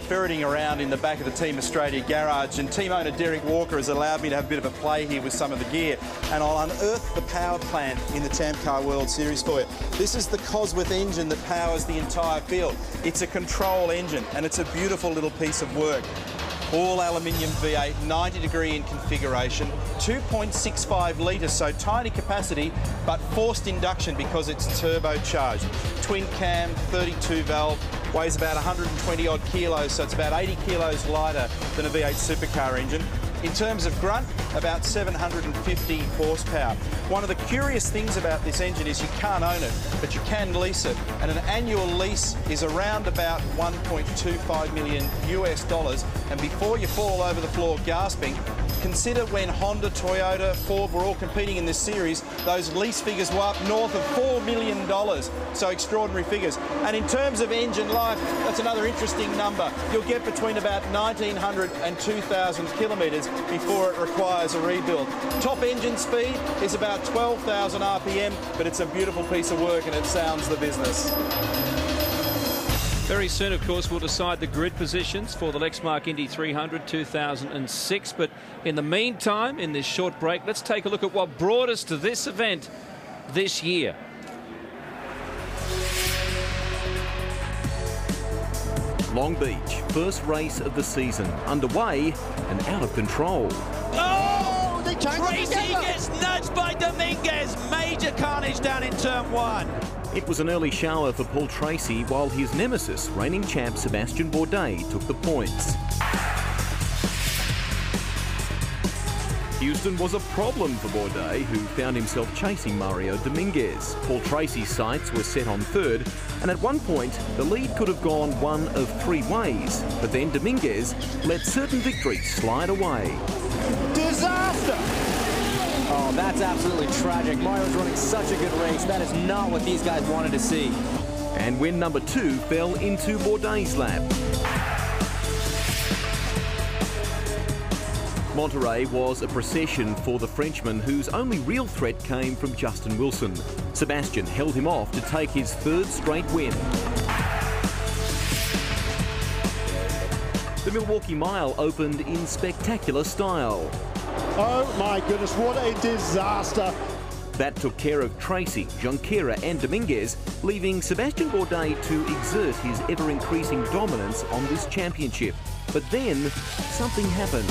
ferreting around in the back of the Team Australia garage, and team owner Derek Walker has allowed me to have a bit of a play here with some of the gear, and I'll unearth the power plant in the ChampCar World Series for you. This is the Cosworth engine that powers the entire field. It's a control engine, and it's a beautiful little piece of work. All aluminium V8, 90 degree in configuration, 2.65 litres, so tiny capacity, but forced induction because it's turbocharged. Twin cam, 32 valve, weighs about 120 odd kilos, so it's about 80 kilos lighter than a V8 supercar engine. In terms of grunt, about 750 horsepower. One of the curious things about this engine is you can't own it, but you can lease it. And an annual lease is around about 1.25 million US dollars. And before you fall over the floor gasping, consider when Honda, Toyota, Ford were all competing in this series, those lease figures were up north of $4 million. So extraordinary figures. And in terms of engine life, that's another interesting number. You'll get between about 1,900 and 2,000 kilometres before it requires a rebuild. Top engine speed is about 12,000 RPM, but it's a beautiful piece of work and it sounds the business. Very soon, of course, we'll decide the grid positions for the Lexmark Indy 300 2006. But in the meantime, in this short break, let's take a look at what brought us to this event this year. Long Beach, first race of the season, underway and out of control. Oh, Tracy gets nudged by Dominguez. Major carnage down in turn one. It was an early shower for Paul Tracy, while his nemesis, reigning champ Sébastien Bourdais, took the points. Houston was a problem for Bourdais, who found himself chasing Mario Dominguez. Paul Tracy's sights were set on third, and at one point, the lead could have gone one of three ways. But then Dominguez let certain victory slide away. Disaster! Oh, that's absolutely tragic. Mario's running such a good race. That is not what these guys wanted to see. And when number two fell into Bourdais' lap. Monterey was a procession for the Frenchman, whose only real threat came from Justin Wilson. Sébastien held him off to take his third straight win. The Milwaukee Mile opened in spectacular style. Oh my goodness, what a disaster. That took care of Tracy, Junqueira and Dominguez, leaving Sébastien Bourdais to exert his ever-increasing dominance on this championship. But then, something happened.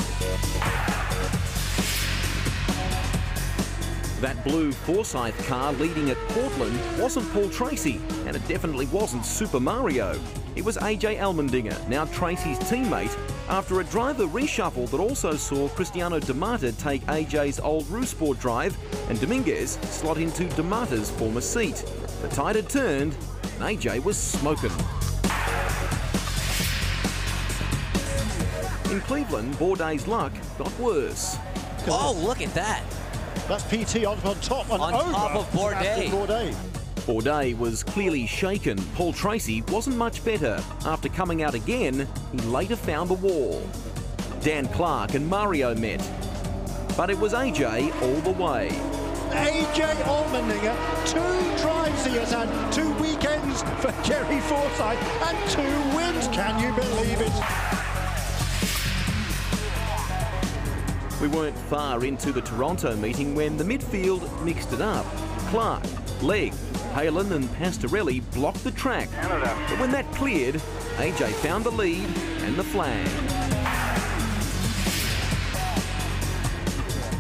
That blue Forsyth car leading at Portland wasn't Paul Tracy, and it definitely wasn't Super Mario. It was AJ Allmendinger, now Tracy's teammate, after a driver reshuffle that also saw Cristiano Damata take AJ's old Rousport drive and Dominguez slot into Damata's former seat. The tide had turned and AJ was smoking. In Cleveland, Bourdais' luck got worse. Oh, look at that. That's PT on top and on over top of Bourdais. Bourdais was clearly shaken. Paul Tracy wasn't much better. After coming out again, he later found the wall. Dan Clark and Mario met. But it was AJ all the way. AJ Allmendinger, 2 drives he has had, 2 weekends for Kerry Forsyth and 2 wins. Can you believe it? We weren't far into the Toronto meeting when the midfield mixed it up. Clark, Legg, Palin and Pastorelli blocked the track. But when that cleared, AJ found the lead and the flag.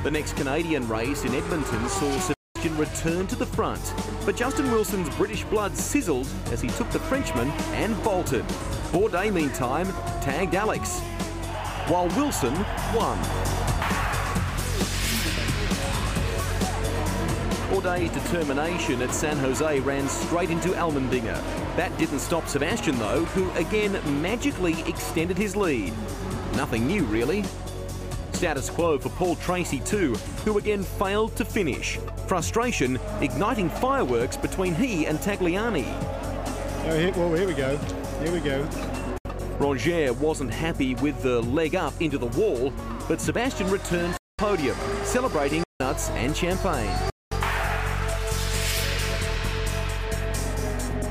The next Canadian race in Edmonton saw Sébastien return to the front. But Justin Wilson's British blood sizzled as he took the Frenchman and bolted. Bourdais, meantime, tagged Alex, while Wilson won. Bourdais' determination at San Jose ran straight into Allmendinger. That didn't stop Sébastien, though, who again magically extended his lead. Nothing new, really. Status quo for Paul Tracy too, who again failed to finish. Frustration igniting fireworks between he and Tagliani. Oh, here we go. Here we go. Roger wasn't happy with the leg up into the wall, but Sébastien returned to the podium, celebrating nuts and champagne.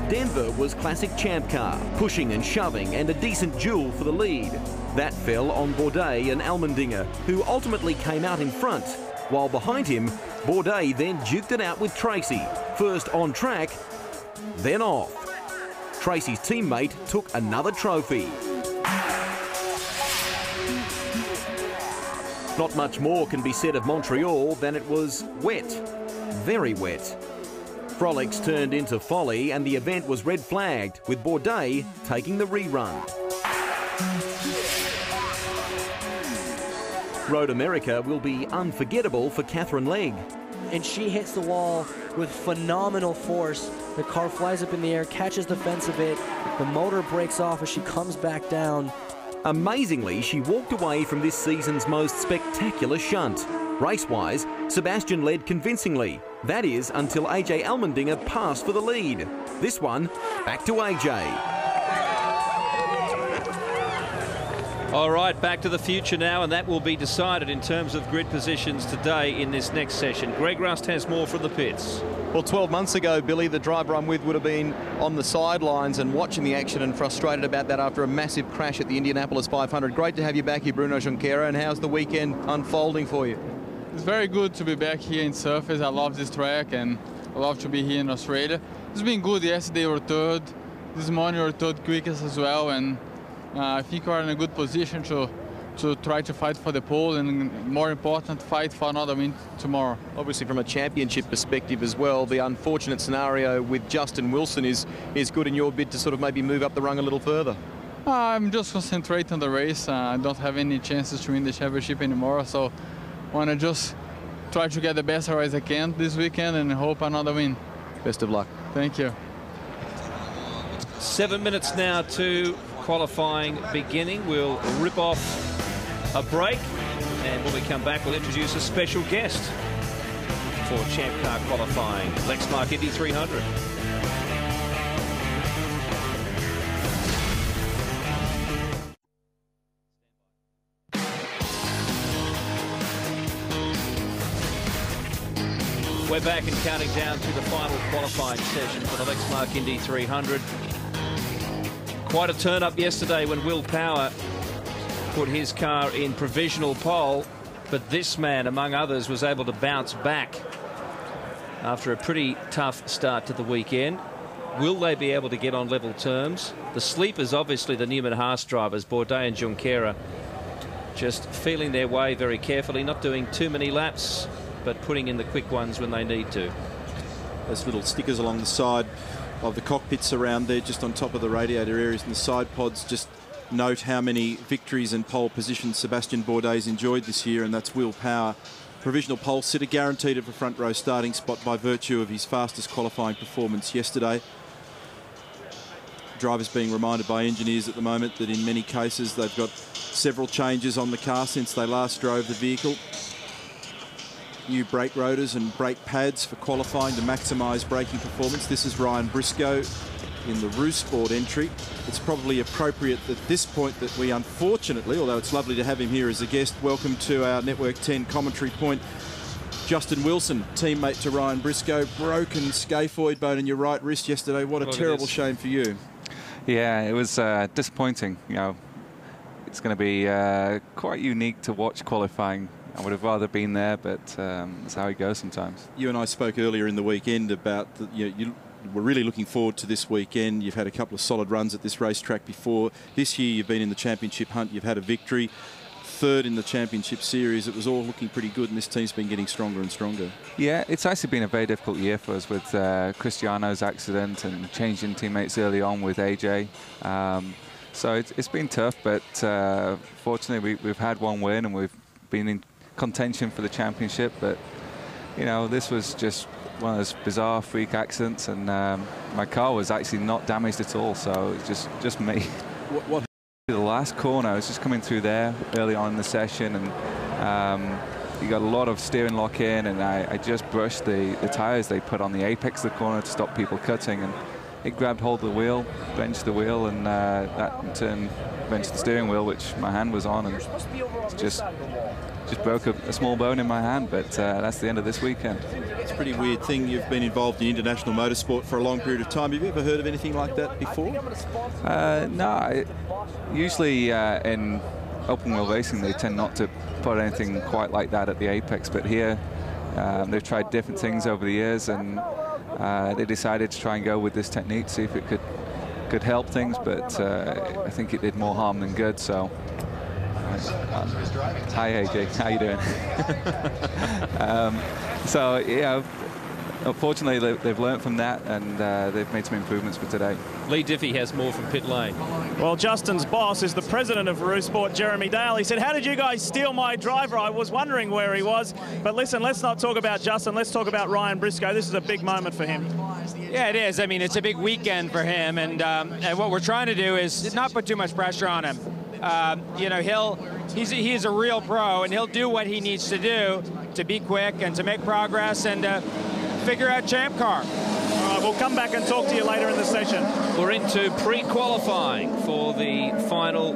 Denver was classic ChampCar, pushing and shoving and a decent duel for the lead. That fell on Bourdais and Allmendinger, who ultimately came out in front, while behind him, Bourdais then duked it out with Tracy, first on track, then off. Tracy's teammate took another trophy. Not much more can be said of Montreal than it was wet, very wet. Frolics turned into folly and the event was red flagged, with Bourdais taking the rerun. Road America will be unforgettable for Catherine Legg. And she hits the wall with phenomenal force. The car flies up in the air, catches the fence of it. The motor breaks off as she comes back down. Amazingly, she walked away from this season's most spectacular shunt. Race-wise, Sebastian led convincingly. That is, until AJ Allmendinger passed for the lead. This one, back to AJ. All right, back to the future now, and that will be decided in terms of grid positions today in this next session. Greg Rust has more from the pits. Well, 12 months ago, Billy, the driver I'm with would have been on the sidelines and watching the action and frustrated about that after a massive crash at the Indianapolis 500. Great to have you back here, Bruno Junqueira, and how's the weekend unfolding for you? It's very good to be back here in Surface. I love this track and I love to be here in Australia. It's been good. Yesterday we were third. This morning we were third quickest as well, and I think we're in a good position to try to fight for the pole and, more important, fight for another win tomorrow. Obviously, from a championship perspective as well, the unfortunate scenario with Justin Wilson is good in your bid to sort of maybe move up the rung a little further. I'm just concentrating on the race. I don't have any chances to win the championship anymore, so I want to just try to get the best race I can this weekend and hope another win. Best of luck. Thank you. 7 minutes now to qualifying beginning. We'll rip off a break, and when we come back, we'll introduce a special guest for ChampCar qualifying, Lexmark Indy 300. We're back and counting down to the final qualifying session for the Lexmark Indy 300. Quite a turn up yesterday when Will Power put his car in provisional pole, but this man, among others, was able to bounce back after a pretty tough start to the weekend. Will they be able to get on level terms? The sleepers, obviously, the Newman Haas drivers, Bourdais and Junqueira, just feeling their way very carefully, not doing too many laps, but putting in the quick ones when they need to. Those little stickers along the side of the cockpits around there, just on top of the radiator areas and the side pods, just note how many victories and pole positions Sebastian Bourdais enjoyed this year, and that's Will Power. Provisional pole sitter, guaranteed of a front row starting spot by virtue of his fastest qualifying performance yesterday. Drivers being reminded by engineers at the moment that in many cases they've got several changes on the car since they last drove the vehicle. New brake rotors and brake pads for qualifying to maximise braking performance. This is Ryan Briscoe in the Roo Sport entry. It's probably appropriate at this point that we unfortunately, although it's lovely to have him here as a guest, welcome to our Network 10 commentary point Justin Wilson, teammate to Ryan Briscoe. Broken scaphoid bone in your right wrist yesterday. What a terrible shame for you. Yeah, it was disappointing. You know, it's going to be quite unique to watch qualifying. I would have rather been there, but that's how it goes sometimes. You and I spoke earlier in the weekend about you were really looking forward to this weekend. You've had a couple of solid runs at this racetrack before. This year you've been in the championship hunt. You've had a victory, third in the championship series. It was all looking pretty good, and this team's been getting stronger and stronger. Yeah, it's actually been a very difficult year for us with Cristiano's accident and changing teammates early on with AJ. So it's been tough, but fortunately we've had one win and we've been in contention for the championship. But you know, this was just one of those bizarre freak accidents, and my car was actually not damaged at all, so it's just me. What the last corner, I was just coming through there early on in the session, and you got a lot of steering lock in, and I just brushed the tires they put on the apex of the corner to stop people cutting, and it grabbed hold of the wheel, benched the wheel, and that in turn benched the steering wheel, which my hand was on, and just broke a small bone in my hand. But that's the end of this weekend. It's a pretty weird thing. You've been involved in international motorsport for a long period of time. Have you ever heard of anything like that before? No. Usually in open wheel racing, they tend not to put anything quite like that at the apex. But here, they've tried different things over the years, and they decided to try and go with this technique, see if it could help things. But I think it did more harm than good. So. Hi AJ, how you doing? So yeah, unfortunately they've learned from that, and they've made some improvements for today. Lee Diffie has more from pit lane. Well, Justin's boss is the president of Roo Sport, Jeremy Dale. He said, how did you guys steal my driver? I was wondering where he was. But listen, let's not talk about Justin. Let's talk about Ryan Briscoe. This is a big moment for him. Yeah, it is. I mean, it's a big weekend for him. And what we're trying to do is not put too much pressure on him. You know, he's a real pro, and he'll do what he needs to do to be quick and to make progress and figure out ChampCar. All right, we'll come back and talk to you later in the session. We're into pre-qualifying for the final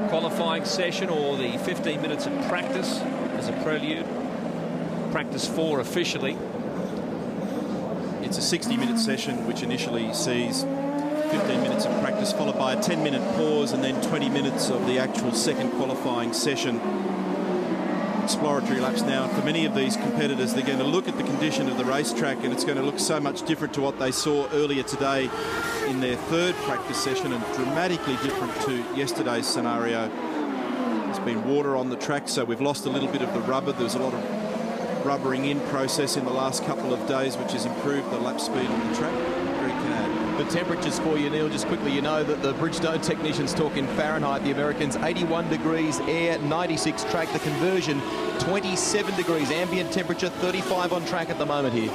qualifying session, or the 15 minutes of practice as a prelude. Practice 4 officially. It's a 60-minute session, which initially sees 15 minutes of practice followed by a 10-minute pause, and then 20 minutes of the actual second qualifying session. Exploratory laps now. For many of these competitors, they're going to look at the condition of the racetrack, and it's going to look so much different to what they saw earlier today in their third practice session, and dramatically different to yesterday's scenario. There's been water on the track, so we've lost a little bit of the rubber. There's a lot of rubbering in process in the last couple of days, which has improved the lap speed on the track. The temperatures for you, Neil, just quickly, you know that the Bridgestone technicians talk in Fahrenheit. The Americans, 81 degrees air, 96 track. The conversion, 27 degrees. Ambient temperature, 35 on track at the moment here.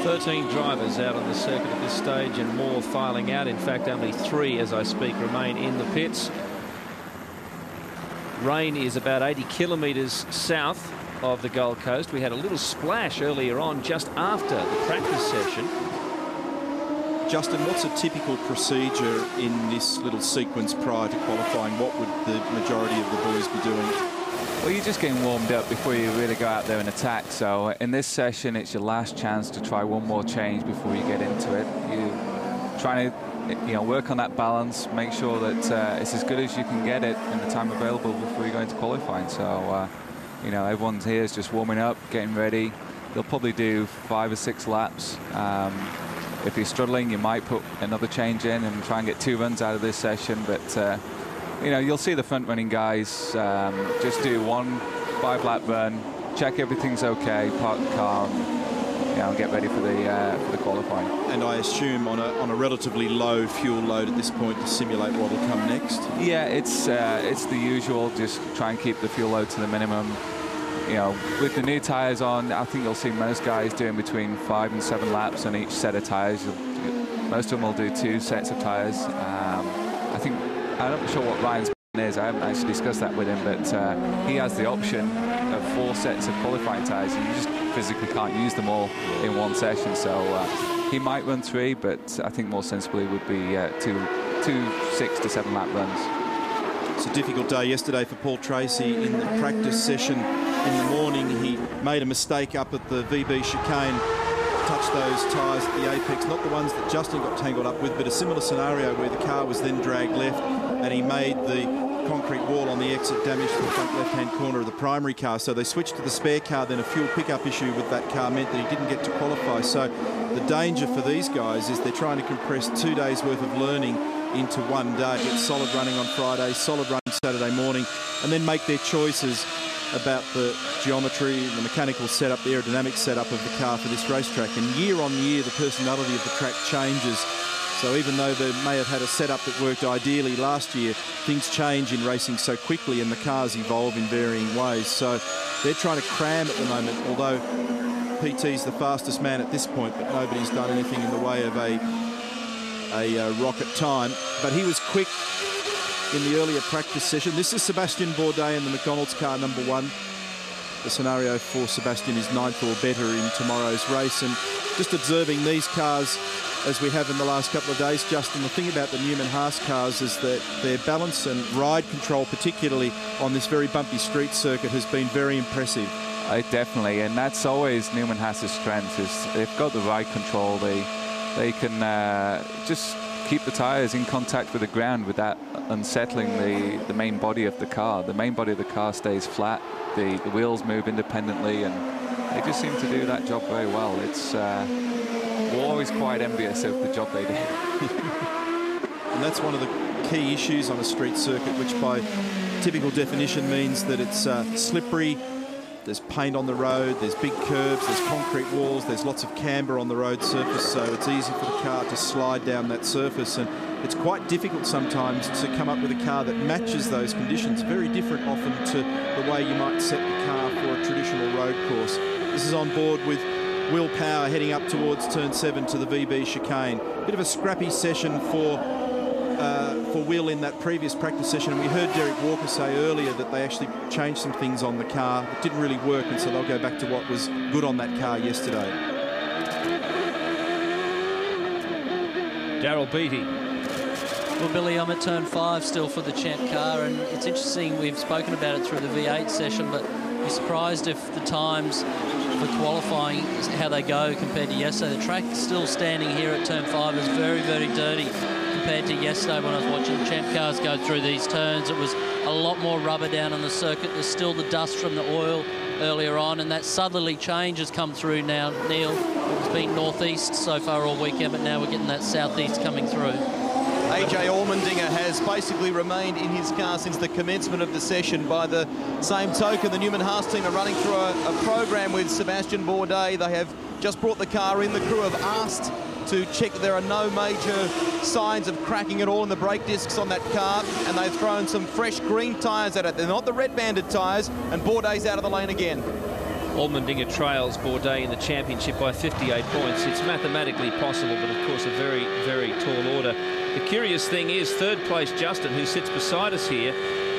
13 drivers out on the circuit at this stage, and more filing out. In fact, only 3 as I speak remain in the pits. Rain is about 80 kilometres south of the Gold Coast. We had a little splash earlier on just after the practice session. Justin, what's a typical procedure in this little sequence prior to qualifying? What would the majority of the boys be doing? Well, you're just getting warmed up before you really go out there and attack. So in this session, it's your last chance to try one more change before you get into it. You're trying to work on that balance, make sure that it's as good as you can get it in the time available before you go into qualifying. So, everyone's here is just warming up, getting ready. They'll probably do 5 or 6 laps. If you're struggling, you might put another change in and try and get 2 runs out of this session. But, you'll see the front-running guys just do 1 5-lap run, check everything's okay, park the car, and get ready for the qualifying. And I assume on a relatively low fuel load at this point to simulate what will come next? Yeah, it's the usual. Just try and keep the fuel load to the minimum. With the new tyres on, I think you'll see most guys doing between 5 and 7 laps on each set of tyres. Most of them will do 2 sets of tyres. I'm not sure what Ryan's plan is. I haven't actually discussed that with him, but he has the option of 4 sets of qualifying tyres, and you just physically can't use them all in one session. So he might run 3, but I think more sensibly would be 2 6 to 7 lap runs. It's a difficult day yesterday for Paul Tracy in the practice session. In the morning, he made a mistake up at the VB chicane, touched those tyres at the apex, not the ones that Justin got tangled up with, but a similar scenario where the car was then dragged left, and he made the concrete wall on the exit damage to the front left-hand corner of the primary car. So they switched to the spare car, then a fuel pickup issue with that car meant that he didn't get to qualify. So the danger for these guys is they're trying to compress 2 days worth of learning into one day, get solid running on Friday, solid running Saturday morning, and then make their choices about the geometry, the mechanical setup, the aerodynamic setup of the car for this racetrack. And year on year, the personality of the track changes. So even though they may have had a setup that worked ideally last year, things change in racing so quickly, and the cars evolve in varying ways. So they're trying to cram at the moment, although PT's the fastest man at this point, but nobody's done anything in the way of a rocket time. But he was quick in the earlier practice session. This is Sebastian Bourdais in the McDonald's car, number 1. The scenario for Sebastian is 9th or better in tomorrow's race. And just observing these cars as we have in the last couple of days, Justin, the thing about the Newman-Haas cars is that their balance and ride control, particularly on this very bumpy street circuit, has been very impressive. Definitely, and that's always Newman Haas's strength, is they've got the ride control. They can just keep the tyres in contact with the ground without unsettling the main body of the car. The main body of the car stays flat, the wheels move independently, and they just seem to do that job very well. It's we're always quite envious of the job they do. And that's one of the key issues on a street circuit, which by typical definition means that it's slippery, there's paint on the road, there's big curbs, there's concrete walls, there's lots of camber on the road surface, so it's easy for the car to slide down that surface, and it's quite difficult sometimes to come up with a car that matches those conditions. Very different often to the way you might set the car for a traditional road course. This is on board with Will Power heading up towards turn 7 to the VB chicane. Bit of a scrappy session for Will in that previous practice session, and we heard Derek Walker say earlier that they actually changed some things on the car. It didn't really work, and so they'll go back to what was good on that car yesterday. Daryl Beattie. Well, Billy, I'm at turn 5 still for the ChampCar, and it's interesting, we've spoken about it through the V8 session, but be surprised if the times for qualifying, how they go compared to yesterday. The track still standing here at turn 5 is very, very dirty compared to yesterday when I was watching ChampCars go through these turns. It was a lot more rubber down on the circuit. There's still the dust from the oil earlier on, and that southerly change has come through now, Neil. It's been northeast so far all weekend, but now we're getting that southeast coming through. AJ Allmendinger has basically remained in his car since the commencement of the session. By the same token, the Newman Haas team are running through a program with Sebastian Bourdais. They have just brought the car in. The crew have asked to check that there are no major signs of cracking at all in the brake discs on that car, and they've thrown some fresh green tyres at it. They're not the red banded tyres, and Bourdais out of the lane again. Allmendinger trails Bourdais in the championship by 58 points. It's mathematically possible, but of course a very, very tall order. The curious thing is, third place Justin, who sits beside us here,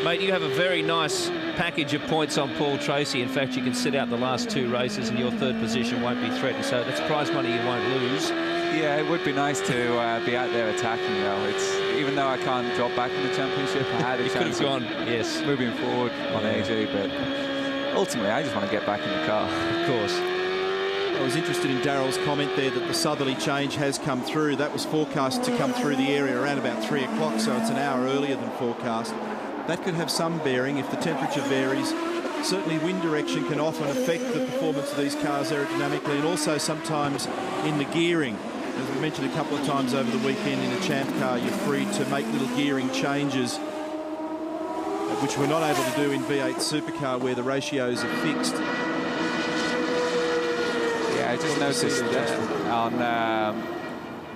mate, you have a very nice package of points on Paul Tracy. In fact, you can sit out the last 2 races and your third position won't be threatened, so that's prize money you won't lose. Yeah, it would be nice to be out there attacking, though. It's, even though I can't drop back in the championship, I had a chance of yes, moving forward on AJ, but ultimately I just want to get back in the car. Of course. I was interested in Daryl's comment there that the southerly change has come through. That was forecast to come through the area around about 3 o'clock, so it's an hour earlier than forecast. That could have some bearing if the temperature varies. Certainly wind direction can often affect the performance of these cars aerodynamically, and also sometimes in the gearing. As we mentioned a couple of times over the weekend, in a ChampCar you're free to make little gearing changes, which we're not able to do in V8 Supercar where the ratios are fixed. Yeah, I just noticed on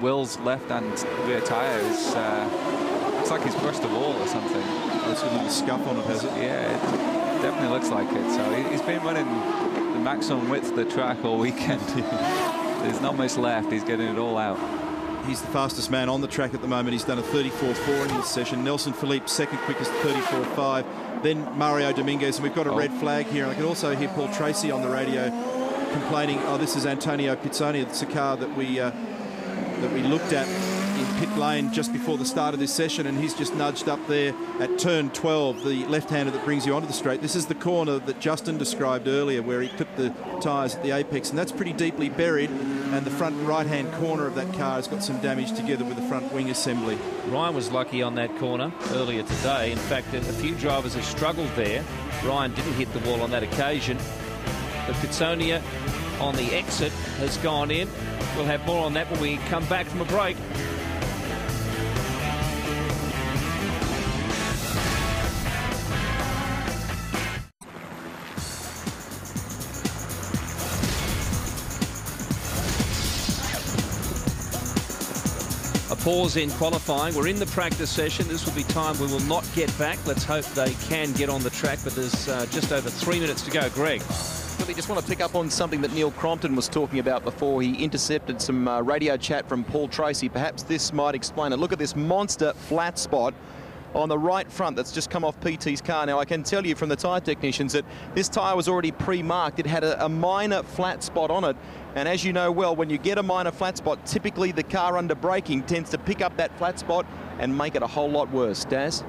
Will's left-hand rear tyre is looks like he's brushed the wall or something. Oh, it's got a little scuff on it, has it? Yeah, it definitely looks like it. So he's been running the maximum width of the track all weekend. There's not much left. He's getting it all out. He's the fastest man on the track at the moment. He's done a 34.4 in his session. Nelson Philippe, second quickest, 34.5. Then Mario Dominguez, and we've got a red flag here. And I can also hear Paul Tracy on the radio complaining, oh, this is Antonio Pizzoni. It's a car that we looked at in pit lane just before the start of this session, and he's just nudged up there at turn 12, the left-hander that brings you onto the straight. This is the corner that Justin described earlier where he clipped the tyres at the apex, and that's pretty deeply buried, and the front right-hand corner of that car has got some damage together with the front wing assembly. Ryan was lucky on that corner earlier today. In fact, a few drivers have struggled there. Ryan didn't hit the wall on that occasion, but Pitsonia on the exit has gone in. We'll have more on that when we come back from a break. Pause in qualifying. We're in the practice session. This will be time we will not get back. Let's hope they can get on the track, but there's just over 3 minutes to go. Greg. Really just want to pick up on something that Neil Crompton was talking about before. He intercepted some radio chat from Paul Tracy. Perhaps this might explain it. Look at this monster flat spot on the right front that's just come off PT's car. Now, I can tell you from the tyre technicians that this tyre was already pre-marked. It had a minor flat spot on it. And as you know well, when you get a minor flat spot, typically the car under braking tends to pick up that flat spot and make it a whole lot worse. Daz?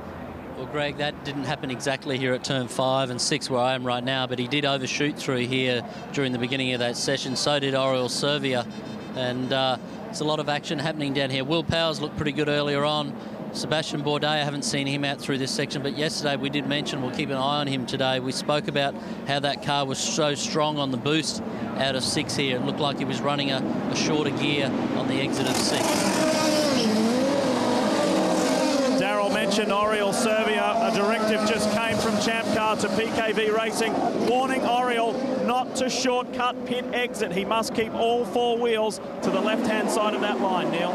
Well, Greg, that didn't happen exactly here at turn 5 and 6 where I am right now, but he did overshoot through here during the beginning of that session. So did Oriel Servia, and there's a lot of action happening down here. Will Powers looked pretty good earlier on. Sebastian Bourdais, I haven't seen him out through this section, but yesterday we did mention we'll keep an eye on him today. We spoke about how that car was so strong on the boost out of 6 here. It looked like he was running a shorter gear on the exit of 6. Darryl mentioned Oriel Servia. A directive just came from ChampCar to PKV Racing, warning Oriel not to shortcut pit exit. He must keep all 4 wheels to the left-hand side of that line, Neil.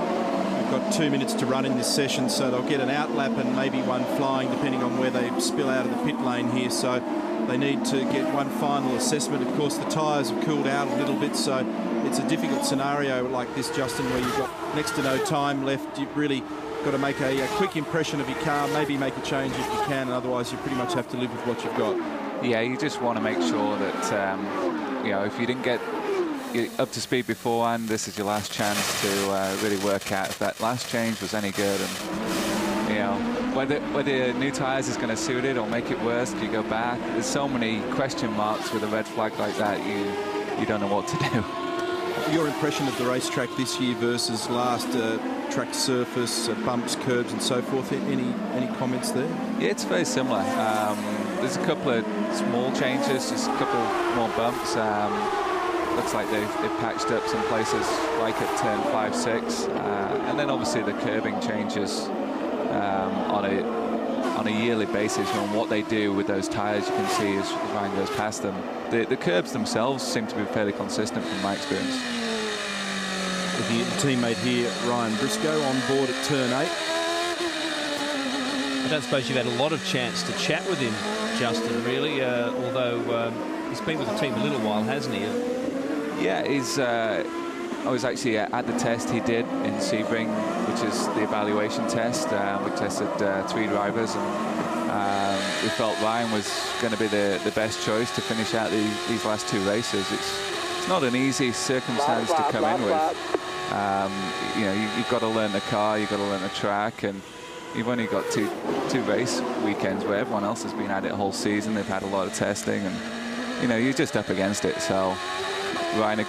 Got 2 minutes to run in this session, so they'll get an out lap and maybe one flying depending on where they spill out of the pit lane here. So they need to get one final assessment. Of course, the tyres have cooled out a little bit, so it's a difficult scenario like this, Justin, where you've got next to no time left. You've really got to make a quick impression of your car, maybe make a change if you can, and otherwise you pretty much have to live with what you've got. Yeah, you just want to make sure that, you know, if you didn't get up to speed beforehand, this is your last chance to really work out if that last change was any good, and you know whether new tyres is going to suit it or make it worse. Do you go back? There's so many question marks with a red flag like that. You don't know what to do. Your impression of the racetrack this year versus last, track surface, bumps, curbs, and so forth. Any comments there? Yeah, it's very similar. There's a couple of small changes, just a couple more bumps. Looks like they've patched up some places like at turn 5, 6, and then obviously the curbing changes on a yearly basis. On what they do with those tyres, you can see as Ryan goes past them. The curbs themselves seem to be fairly consistent from my experience. With your teammate here, Ryan Briscoe, on board at turn 8. I don't suppose you've had a lot of chance to chat with him, Justin, really, although he's been with the team a little while, hasn't he? Yeah, I was actually at the test he did in Sebring, which is the evaluation test. We tested 3 drivers, and we felt Ryan was going to be the best choice to finish out these last 2 races. It's not an easy circumstance to come in with. You know, you've got to learn the car, you've got to learn the track, and you've only got two race weekends where everyone else has been at it a whole season. They've had a lot of testing, and you know, you're just up against it. So Ryan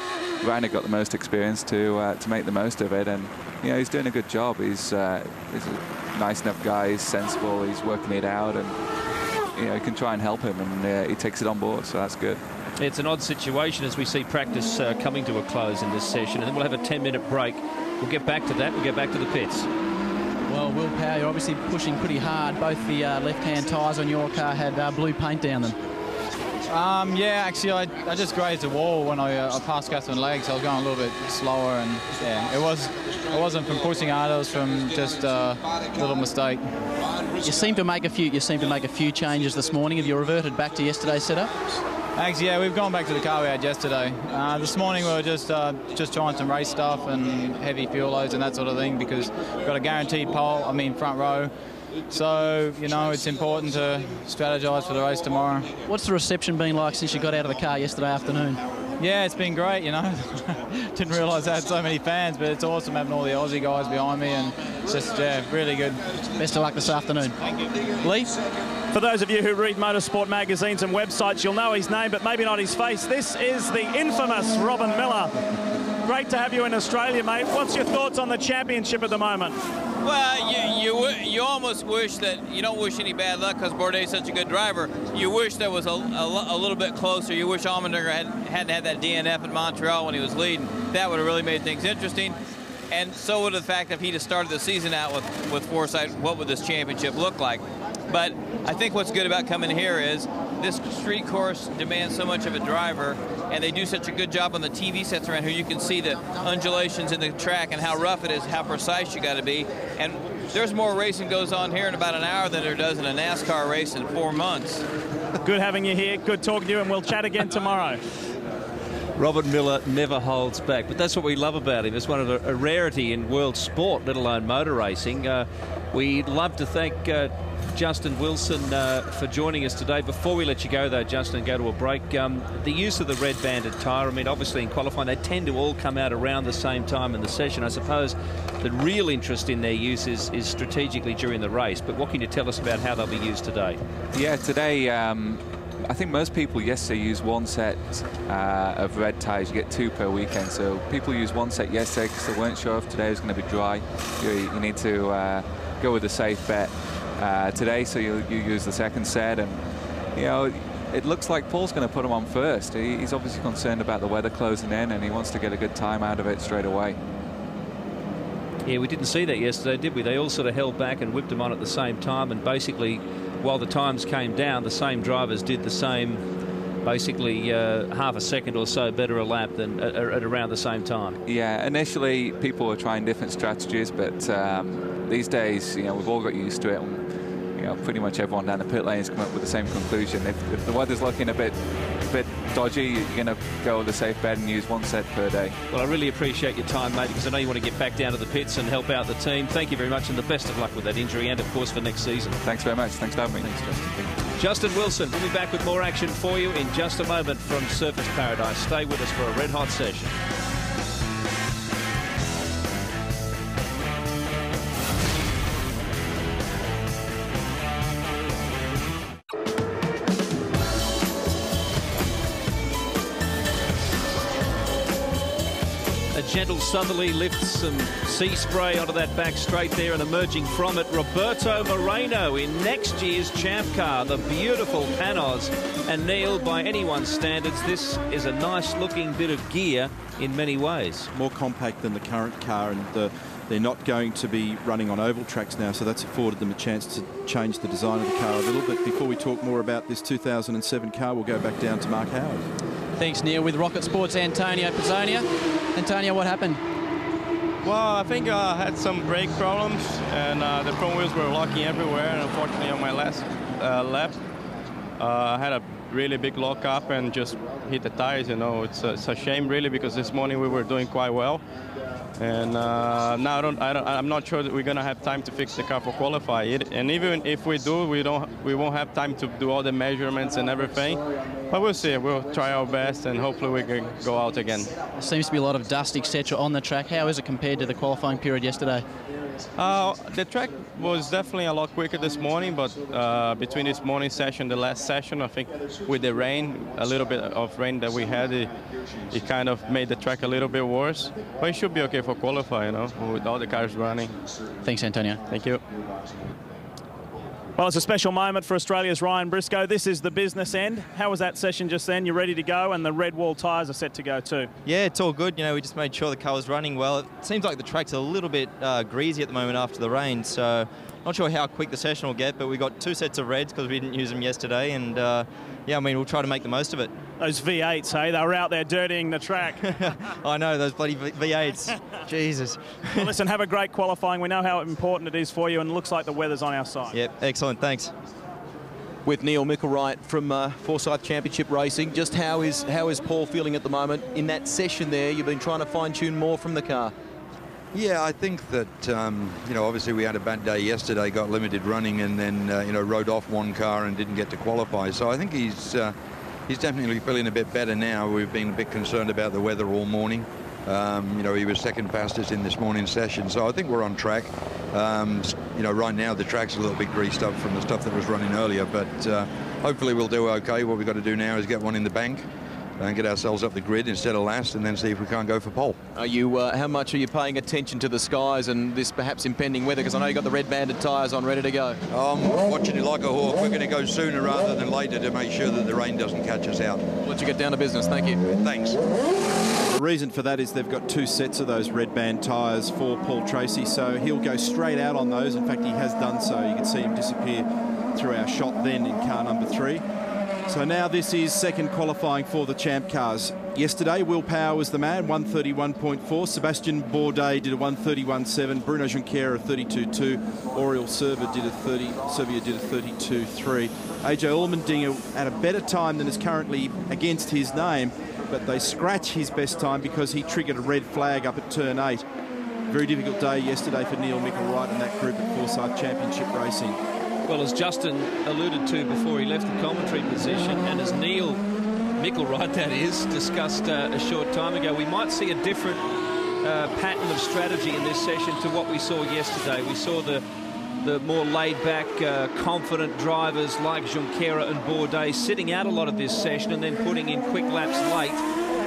had got the most experience to make the most of it, and you know, he's doing a good job. He's a nice enough guy. He's sensible. He's working it out, and you know, you can try and help him, and he takes it on board. So that's good. It's an odd situation as we see practice coming to a close in this session, and then we'll have a 10-minute break. We'll get back to that. We'll get back to the pits. Well, Will Power, you're obviously pushing pretty hard. Both the left-hand tyres on your car had blue paint down them. Yeah, actually, I just grazed the wall when I passed Catherine Legg, so I was going a little bit slower, and yeah, it wasn't from pushing hard. It was from just a little mistake. You seem to make a few changes this morning. Have you reverted back to yesterday's setup? Actually, yeah, we've gone back to the car we had yesterday. This morning we were just trying some race stuff and heavy fuel loads and that sort of thing, because we've got a guaranteed front row. So, you know, it's important to strategise for the race tomorrow. What's the reception been like since you got out of the car yesterday afternoon? Yeah, it's been great, you know. Didn't realise I had so many fans, but it's awesome having all the Aussie guys behind me, and it's just, yeah, really good. Best of luck this afternoon. Thank you. Lee? For those of you who read motorsport magazines and websites, you'll know his name, but maybe not his face. This is the infamous Robin Miller. Great to have you in Australia, mate. What's your thoughts on the championship at the moment? Well, you almost wish that, you don't wish any bad luck because Bourdais is such a good driver. You wish there was a little bit closer. You wish Allmendinger hadn't had that DNF in Montreal when he was leading. That would have really made things interesting. And so would the fact that if he'd have started the season out with foresight, what would this championship look like? But I think what's good about coming here is this street course demands so much of a driver, and they do such a good job on the TV sets around here. You can see the undulations in the track and how rough it is, how precise you got to be. And there's more racing goes on here in about an hour than there does in a NASCAR race in 4 months. Good having you here. Good talking to you, and we'll chat again tomorrow. Robert Miller never holds back, but that's what we love about him. It's one of a rarity in world sport, let alone motor racing. We'd love to thank Justin Wilson for joining us today. Before we let you go, though, Justin, and go to a break, the use of the red banded tyre, I mean, obviously in qualifying, they tend to all come out around the same time in the session. I suppose the real interest in their use is strategically during the race. But what can you tell us about how they'll be used today? Yeah, today, I think most people yesterday used one set of red tyres. You get 2 per weekend. So people used one set yesterday because they weren't sure if today was going to be dry. You need to go with a safe bet today, so you use the second set. And, you know, it looks like Paul's going to put him on first. He's obviously concerned about the weather closing in, and he wants to get a good time out of it straight away. Yeah, we didn't see that yesterday, did we? They all sort of held back and whipped them on at the same time, and basically, while the times came down, the same drivers did the same, basically half a second or so better a lap than at around the same time. Yeah, initially people were trying different strategies, but these days, you know, we've all got used to it. And, you know, pretty much everyone down the pit lane has come up with the same conclusion. If the weather's looking a bit dodgy, you're going to go with a safe bet and use one set per day. Well, I really appreciate your time, mate, because I know you want to get back down to the pits and help out the team. Thank you very much, and the best of luck with that injury and, of course, for next season. Thanks very much. Thanks for having me. Thanks, Justin. Justin Wilson, we'll be back with more action for you in just a moment from Surfers Paradise. Stay with us for a red-hot session. Gentle southerly lifts some sea spray onto that back straight there, and emerging from it, Roberto Moreno in next year's ChampCar, the beautiful Panos. And Neil, by anyone's standards, this is a nice looking bit of gear in many ways. More compact than the current car, and they're not going to be running on oval tracks now, so that's afforded them a chance to change the design of the car a little bit. Before we talk more about this 2007 car, we'll go back down to Mark Howard. Thanks, Neil. With Rocket Sports' Antonio Pizzonia. Antonio, what happened? Well, I think I had some brake problems, and the front wheels were locking everywhere, and unfortunately on my last lap, I had a really big lock up and just hit the tires. You know, it's a shame really, because this morning we were doing quite well. And now I'm not sure that we're going to have time to fix the car for qualifying. And even if we do, we won't have time to do all the measurements and everything. But we'll see. We'll try our best, and hopefully we can go out again. There seems to be a lot of dust, etc. on the track. How is it compared to the qualifying period yesterday? The track was definitely a lot quicker this morning, but between this morning session, the last session, I think with the rain, a little bit of rain that we had, it kind of made the track a little bit worse. But it should be okay for qualifying, you know, with all the cars running. Thanks, Antonio. Thank you. Well, it's a special moment for Australia's Ryan Briscoe. This is the business end. How was that session just then? You're ready to go, and the red wall tyres are set to go too. Yeah, it's all good. You know, we just made sure the car was running well. It seems like the track's a little bit greasy at the moment after the rain, so not sure how quick the session will get, but we got 2 sets of reds because we didn't use them yesterday, and yeah, I mean, we'll try to make the most of it. Those V8s, hey? They were out there dirtying the track. I know, those bloody V8s. Jesus. Well, listen, have a great qualifying. We know how important it is for you, and it looks like the weather's on our side. Yep, excellent. Thanks. With Neil Micklewright from Forsyth Championship Racing, just how is Paul feeling at the moment? In that session there, you've been trying to fine-tune more from the car. Yeah, I think that, you know, obviously we had a bad day yesterday, got limited running, and then, you know, rode off one car and didn't get to qualify. So I think he's definitely feeling a bit better now. We've been a bit concerned about the weather all morning. You know, he was second fastest in this morning's session, so I think we're on track. You know, right now the track's a little bit greased up from the stuff that was running earlier, but hopefully we'll do okay. What we've got to do now is get one in the bank and get ourselves up the grid instead of last, and then see if we can't go for pole. Are you? How much are you paying attention to the skies and this perhaps impending weather? Because I know you've got the red banded tyres on, ready to go. I'm watching it like a hawk. We're going to go sooner rather than later to make sure that the rain doesn't catch us out. We'll let you get down to business. Thank you. Thanks. The reason for that is they've got 2 sets of those red band tyres for Paul Tracy, so he'll go straight out on those. In fact, he has done so. You can see him disappear through our shot then in car number 3. So now this is second qualifying for the Champ Cars. Yesterday, Will Power was the man, 131.4. Sebastian Bourdais did a 131.7. Bruno Junqueira, a 32.2. Oriol Servia did a 32.3. AJ Allmendinger had a better time than is currently against his name, but they scratch his best time because he triggered a red flag up at turn 8. Very difficult day yesterday for Neil Mickle-Wright and that group at Forsyth Championship Racing. Well, as Justin alluded to before he left the commentary position, and as Neil Mickle-Wright, that is, discussed a short time ago, we might see a different pattern of strategy in this session to what we saw yesterday. We saw the more laid-back, confident drivers like Junqueira and Bourdais sitting out a lot of this session and then putting in quick laps late.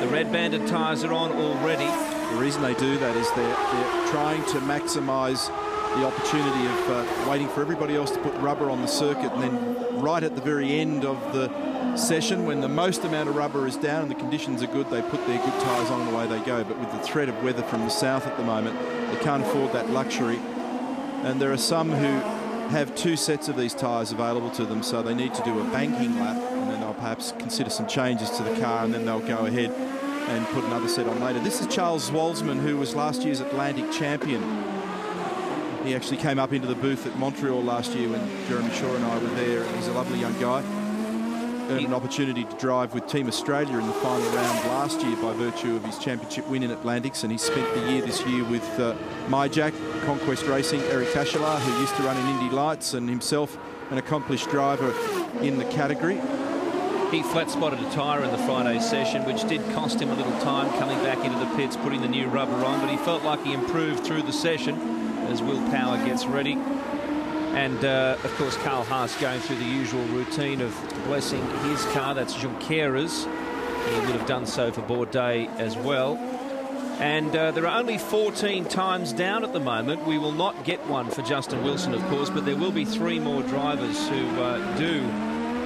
The red-banded tyres are on already. The reason they do that is they're trying to maximise the opportunity of waiting for everybody else to put rubber on the circuit, and then right at the very end of the session, when the most amount of rubber is down and the conditions are good, they put their good tyres on and away they go. But with the threat of weather from the south at the moment, they can't afford that luxury. And there are some who have 2 sets of these tyres available to them, so they need to do a banking lap, and then they'll perhaps consider some changes to the car, and then they'll go ahead and put another set on later. This is Charles Walsman, who was last year's Atlantic champion. He actually came up into the booth at Montreal last year when Jeremy Shaw and I were there. He's a lovely young guy. Earned an opportunity to drive with Team Australia in the final round last year by virtue of his championship win in Atlantics, and he spent the year this year with MyJack, Conquest Racing, Eric Taschelar, who used to run in Indy Lights, and himself an accomplished driver in the category. He flat-spotted a tyre in the Friday session, which did cost him a little time coming back into the pits, putting the new rubber on, but he felt like he improved through the session as Will Power gets ready. And, of course, Carl Haas going through the usual routine of blessing his car. That's Junqueira's. He would have done so for Bourdais as well. And there are only 14 times down at the moment. We will not get one for Justin Wilson, of course, but there will be 3 more drivers who do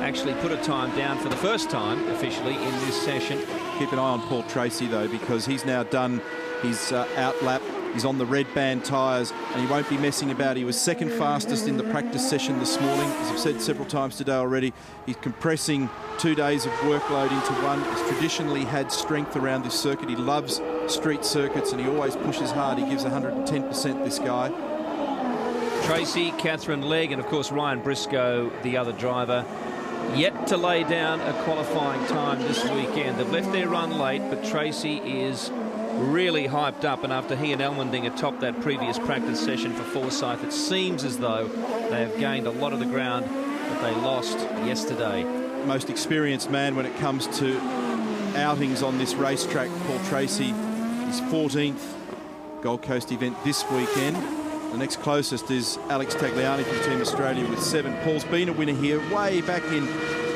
actually put a time down for the first time officially in this session. Keep an eye on Paul Tracy, though, because he's now done his out lap. He's on the red band tyres, and he won't be messing about. He was second fastest in the practice session this morning. As I've said several times today already, he's compressing 2 days of workload into one. He's traditionally had strength around this circuit. He loves street circuits, and he always pushes hard. He gives 110%, this guy. Tracy, Catherine Legg, and of course Ryan Briscoe, the other driver, yet to lay down a qualifying time this weekend. They've left their run late, but Tracy is really hyped up, and after he and Elmendinger topped that previous practice session for Forsyth, it seems as though they have gained a lot of the ground that they lost yesterday. Most experienced man when it comes to outings on this racetrack, Paul Tracy. His 14th Gold Coast event this weekend. The next closest is Alex Tagliani from Team Australia with 7. Paul's been a winner here way back in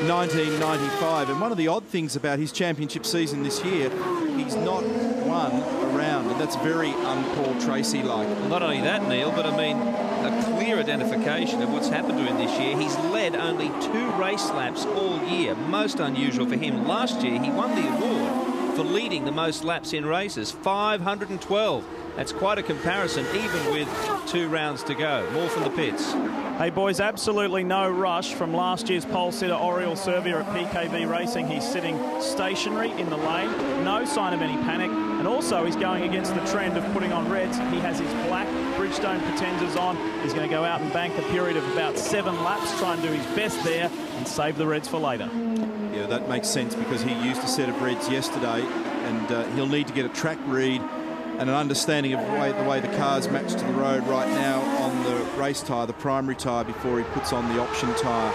1995, and one of the odd things about his championship season this year, he's not won a round, and that's very un-Paul Tracy-like. Well, not only that, Neil, but I mean a clear identification of what's happened to him this year. He's led only 2 race laps all year, most unusual for him. Last year he won the award for leading the most laps in races, 512. That's quite a comparison, even with 2 rounds to go. More from the pits. Hey boys, absolutely no rush from last year's pole sitter Oriel Servia at PKV Racing. He's sitting stationary in the lane, no sign of any panic, and also he's going against the trend of putting on reds. He has his black Bridgestone Potenzas on. He's going to go out and bank a period of about 7 laps, try and do his best there and save the reds for later. Yeah, that makes sense because he used a set of reds yesterday, and he'll need to get a track read and an understanding of the way the car's matched to the road right now on the race tyre, the primary tyre, before he puts on the option tyre.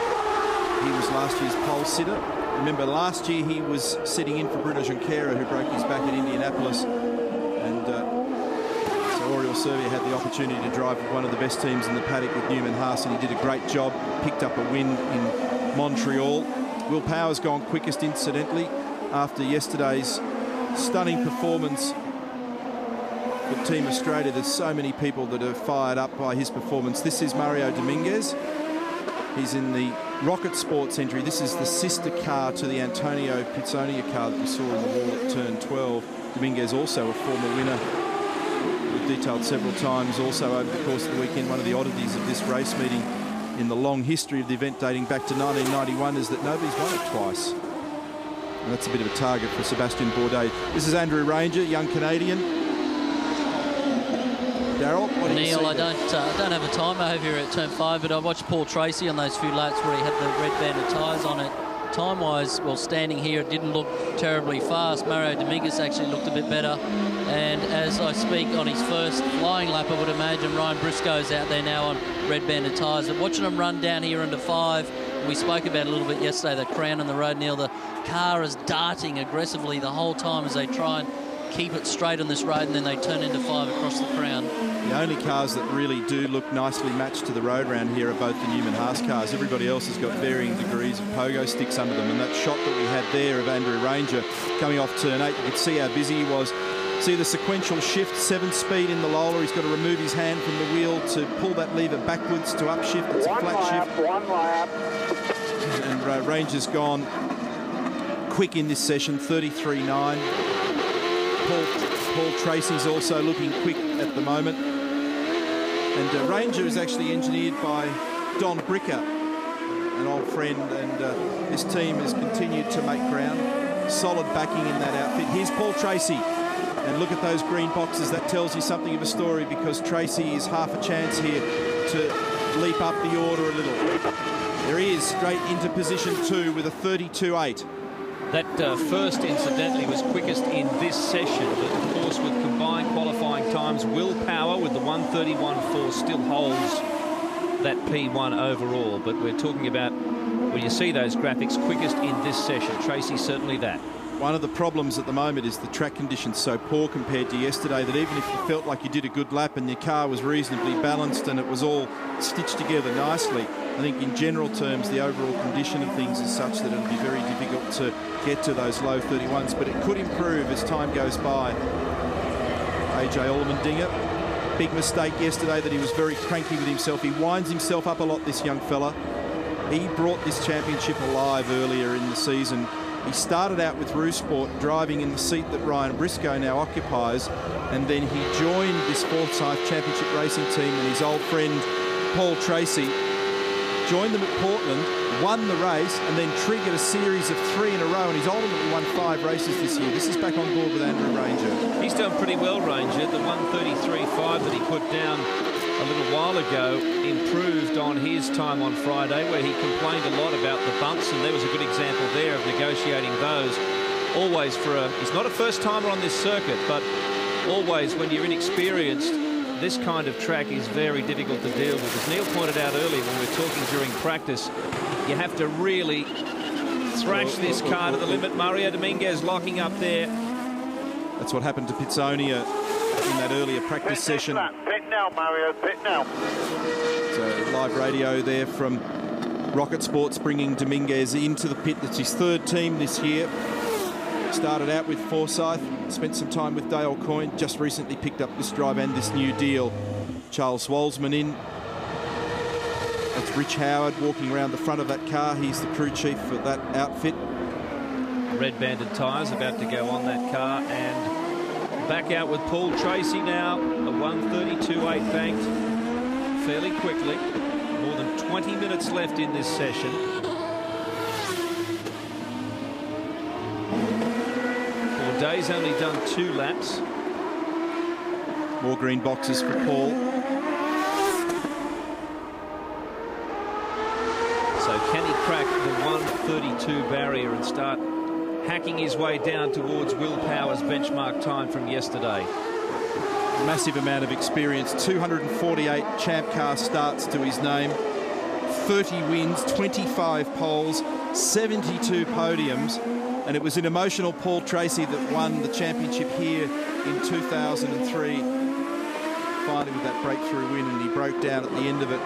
He was last year's pole sitter. Remember, last year he was sitting in for Bruno Junqueira, who broke his back at Indianapolis. And so Oriel Servia had the opportunity to drive with one of the best teams in the paddock with Newman Haas, and he did a great job, picked up a win in Montreal. Will Power's gone quickest, incidentally, after yesterday's stunning performance for Team Australia. There's so many people that are fired up by his performance. This is Mario Dominguez. He's in the Rocket Sports entry. This is the sister car to the Antonio Pizzonia car that we saw in the wall at turn 12. Dominguez, also a former winner. We've detailed several times also over the course of the weekend. One of the oddities of this race meeting in the long history of the event dating back to 1991 is that nobody's won it twice. And that's a bit of a target for Sebastian Bourdais. This is Andrew Ranger, young Canadian. Darryl, what do you see? Neil, I don't have a timer over here at turn 5, but I watched Paul Tracy on those few laps where he had the red banded tyres on it. time-wise, well, standing here, it didn't look terribly fast. Mario Dominguez actually looked a bit better. And as I speak, on his first flying lap, I would imagine Ryan Briscoe's out there now on red-banded tyres. But watching him run down here into 5, we spoke about it a little bit yesterday, the crown on the road, Neil. The car is darting aggressively the whole time as they try and keep it straight on this road, and then they turn into 5 across the crown. The only cars that really do look nicely matched to the road round here are both the Newman Haas cars. Everybody else has got varying degrees of pogo sticks under them, and that shot that we had there of Andrew Ranger coming off turn 8, you could see how busy he was. See the sequential shift, 7-speed in the Lola. He's got to remove his hand from the wheel to pull that lever backwards to upshift. It's a flat shift. One lap. And Ranger's gone quick in this session, 33.9. Paul Tracy's also looking quick at the moment. And Ranger is actually engineered by Don Bricker, an old friend, and this team has continued to make ground. Solid backing in that outfit. Here's Paul Tracy. And look at those green boxes. That tells you something of a story, because Tracy is half a chance here to leap up the order a little. There he is, straight into position 2 with a 32.8. That first, incidentally, was quickest in this session, but of course with combined qualifying times, Will Power with the 131.4 still holds that P1 overall. But we're talking about, when you see those graphics, quickest in this session. Tracy's certainly that. One of the problems at the moment is the track conditions so poor compared to yesterday that even if you felt like you did a good lap and your car was reasonably balanced and it was all stitched together nicely, I think in general terms the overall condition of things is such that it'll be very difficult to get to those low 31s, but it could improve as time goes by. AJ Allmendinger, big mistake yesterday that he was very cranky with himself. He winds himself up a lot, this young fella. He brought this championship alive earlier in the season. He started out with Sport driving in the seat that Ryan Briscoe now occupies, and then he joined this Forsyth Championship Racing team, and his old friend Paul Tracy joined them at Portland, won the race, and then triggered a series of 3 in a row, and he's ultimately won 5 races this year. This is back on board with Andrew Ranger. He's done pretty well, Ranger. The 133.5 that he put down a little while ago improved on his time on Friday, where he complained a lot about the bumps, and there was a good example there of negotiating those. Always he's not a first timer on this circuit, but always when you're inexperienced, this kind of track is very difficult to deal with. As Neil pointed out earlier when we were talking during practice, you have to really thrash this car to the limit. Mario Dominguez locking up there. That's what happened to Pitsonia in that earlier practice session. Pit now, Mario, pit now. So live radio there from Rocket Sports, bringing Dominguez into the pit. That's his 3rd team this year. Started out with Forsyth, spent some time with Dale Coyne, just recently picked up this drive and this new deal. Charles Walsman in. That's Rich Howard walking around the front of that car. He's the crew chief for that outfit. Red-banded tyres about to go on that car, and back out with Paul Tracy now. A 132.8 banked fairly quickly. More than 20 minutes left in this session. Day's only done 2 laps. More green boxes for Paul. So can he crack the 132 barrier and start hacking his way down towards Will Power's benchmark time from yesterday? Massive amount of experience. 248 ChampCar starts to his name. 30 wins, 25 poles, 72 podiums. And it was an emotional Paul Tracy that won the championship here in 2003. Finally with that breakthrough win, and he broke down at the end of it.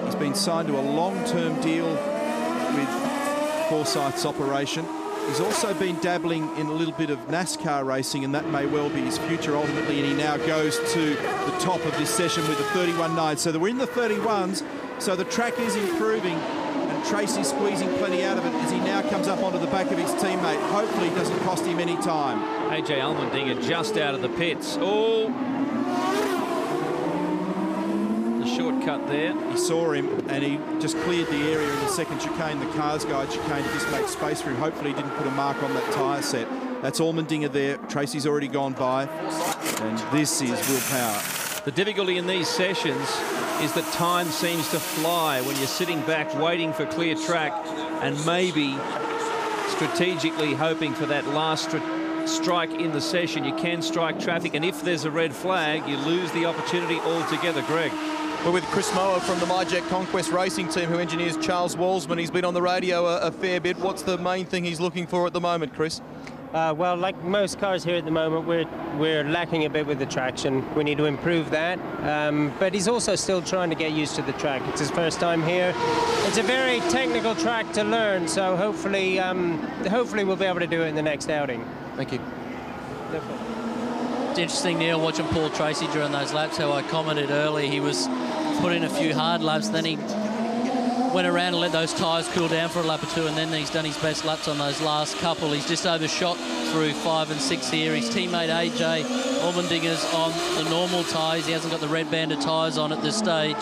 He's been signed to a long-term deal with Forsyth's operation. He's also been dabbling in a little bit of NASCAR racing, and that may well be his future ultimately, and he now goes to the top of this session with a 31.9. So we're in the 31s, so the track is improving. Tracy squeezing plenty out of it as he now comes up onto the back of his teammate. Hopefully it doesn't cost him any time. AJ Allmendinger just out of the pits. Oh! The shortcut there. He saw him and he just cleared the area in the second chicane, the cars guide chicane, to just make space for him. Hopefully he didn't put a mark on that tyre set. That's Allmendinger there. Tracy's already gone by. And this is Will Power. The difficulty in these sessions is that time seems to fly when you're sitting back waiting for clear track and maybe strategically hoping for that last strike in the session. You can strike traffic, and if there's a red flag, you lose the opportunity altogether. Greg. We're with Chris Mower from the MyJet Conquest Racing team, who engineers Charles Walsman. He's been on the radio a fair bit. What's the main thing he's looking for at the moment, Chris? Well, like most cars here at the moment, we're lacking a bit with the traction. We need to improve that. But he's also still trying to get used to the track. It's his first time here. It's a very technical track to learn, so hopefully we'll be able to do it in the next outing. Thank you. It's interesting, Neil, watching Paul Tracy during those laps, how I commented earlier, he was put in a few hard laps, then he went around and let those tyres cool down for a lap or two, and then he's done his best laps on those last couple. He's just overshot through 5 and 6 here. His teammate AJ Allmendinger's on the normal tyres. He hasn't got the red band of tyres on at this stage.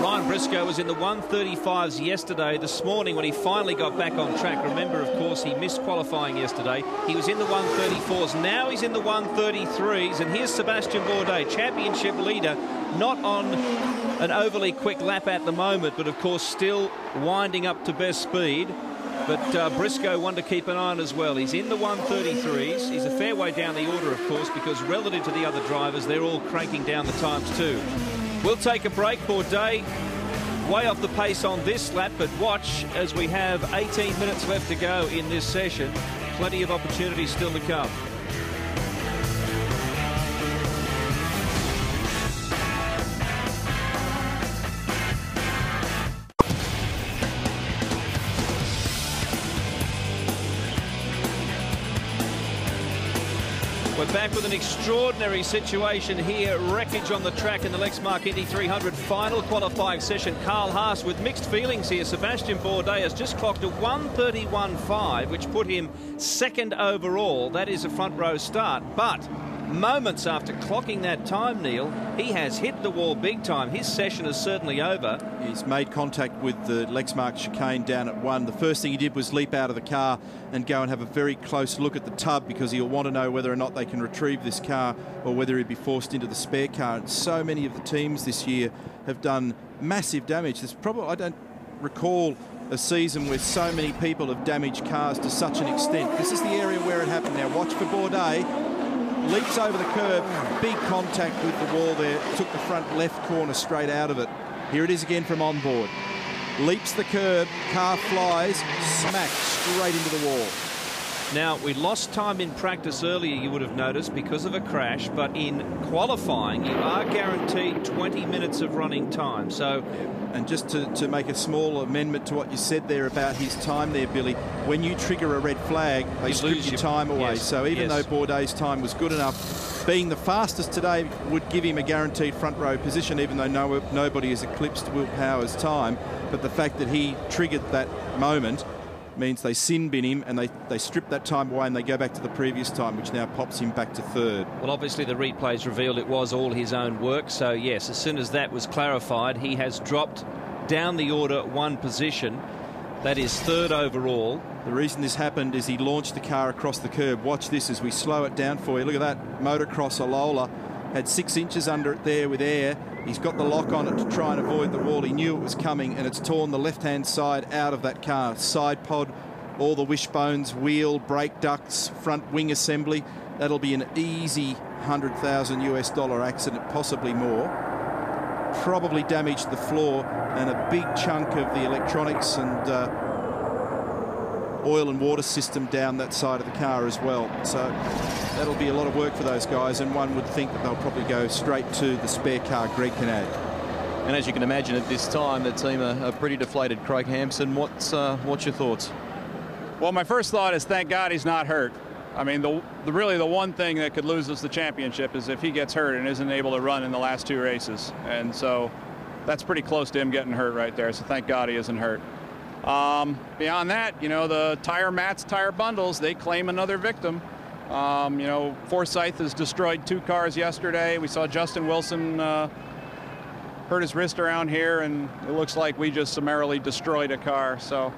Ryan Briscoe was in the 135s yesterday. This morning, when he finally got back on track, remember, of course, he missed qualifying yesterday. He was in the 134s. Now he's in the 133s. And here's Sebastian Bourdais, championship leader, not on an overly quick lap at the moment, but, of course, still winding up to best speed. But Briscoe, one to keep an eye on as well. He's in the 133s. He's a fair way down the order, of course, because relative to the other drivers, they're all cranking down the times too. We'll take a break. Bourdais way off the pace on this lap, but watch as we have 18 minutes left to go in this session. Plenty of opportunities still to come. We're back with an extraordinary situation here. Wreckage on the track in the Lexmark Indy 300 final qualifying session. Carl Haas with mixed feelings here. Sebastian Bourdais has just clocked a 1:31.5, which put him second overall. That is a front row start. But moments after clocking that time, Neil, he has hit the wall big time. His session is certainly over. He's made contact with the Lexmark chicane down at 1. The first thing he did was leap out of the car and go and have a very close look at the tub, because he'll want to know whether or not they can retrieve this car or whether he'd be forced into the spare car. And so many of the teams this year have done massive damage. There's probably, I don't recall a season where so many people have damaged cars to such an extent. This is the area where it happened. Now watch for Bourdais. Leaps over the curb, big contact with the wall there, took the front left corner straight out of it. Here it is again from on board. Leaps the curb, car flies, smack straight into the wall. Now, we lost time in practice earlier, you would have noticed, because of a crash, but in qualifying, you are guaranteed 20 minutes of running time. So, and just to make a small amendment to what you said there about his time there, Billy, when you trigger a red flag, they strip your time away. Yes, so even though Bourdais' time was good enough, being the fastest today would give him a guaranteed front row position, even though nobody has eclipsed Will Power's time. But the fact that he triggered that moment means they sin bin him, and they strip that time away and they go back to the previous time, which now pops him back to third. Well, obviously the replays revealed it was all his own work, so yes, as soon as that was clarified, he has dropped down the order 1 position. That is third overall. The reason this happened is he launched the car across the curb. Watch this as we slow it down for you. Look at that. Motocross Alola had 6 inches under it there with air. He's got the lock on it to try and avoid the wall. He knew it was coming, and it's torn the left-hand side out of that car. Side pod, all the wishbones, wheel, brake ducts, front wing assembly. That'll be an easy $100,000 accident, possibly more. Probably damaged the floor and a big chunk of the electronics and oil and water system down that side of the car as well. So that'll be a lot of work for those guys, and one would think that they'll probably go straight to the spare car Greg can add. And as you can imagine, at this time, the team are pretty deflated. Craig Hampson, what's your thoughts? Well, my first thought is thank God he's not hurt. I mean, really the one thing that could lose us the championship is if he gets hurt and isn't able to run in the last 2 races. And so that's pretty close to him getting hurt right there. So thank God he isn't hurt. Beyond that, you know, the tire mats, tire bundles, they claim another victim. You know, Forsyth has destroyed 2 cars yesterday. We saw Justin Wilson hurt his wrist around here, and it looks like we just summarily destroyed a car. So,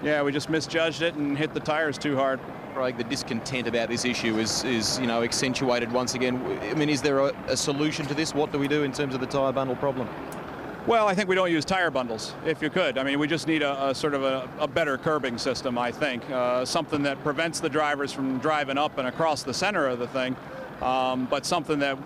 yeah, we just misjudged it and hit the tires too hard. Craig, the discontent about this issue is you know, accentuated once again. I mean, is there a solution to this? What do we do in terms of the tyre bundle problem? Well, I think we don't use tire bundles, if you could. I mean, we just need a sort of a better curbing system, I think. Something that prevents the drivers from driving up and across the center of the thing, but something that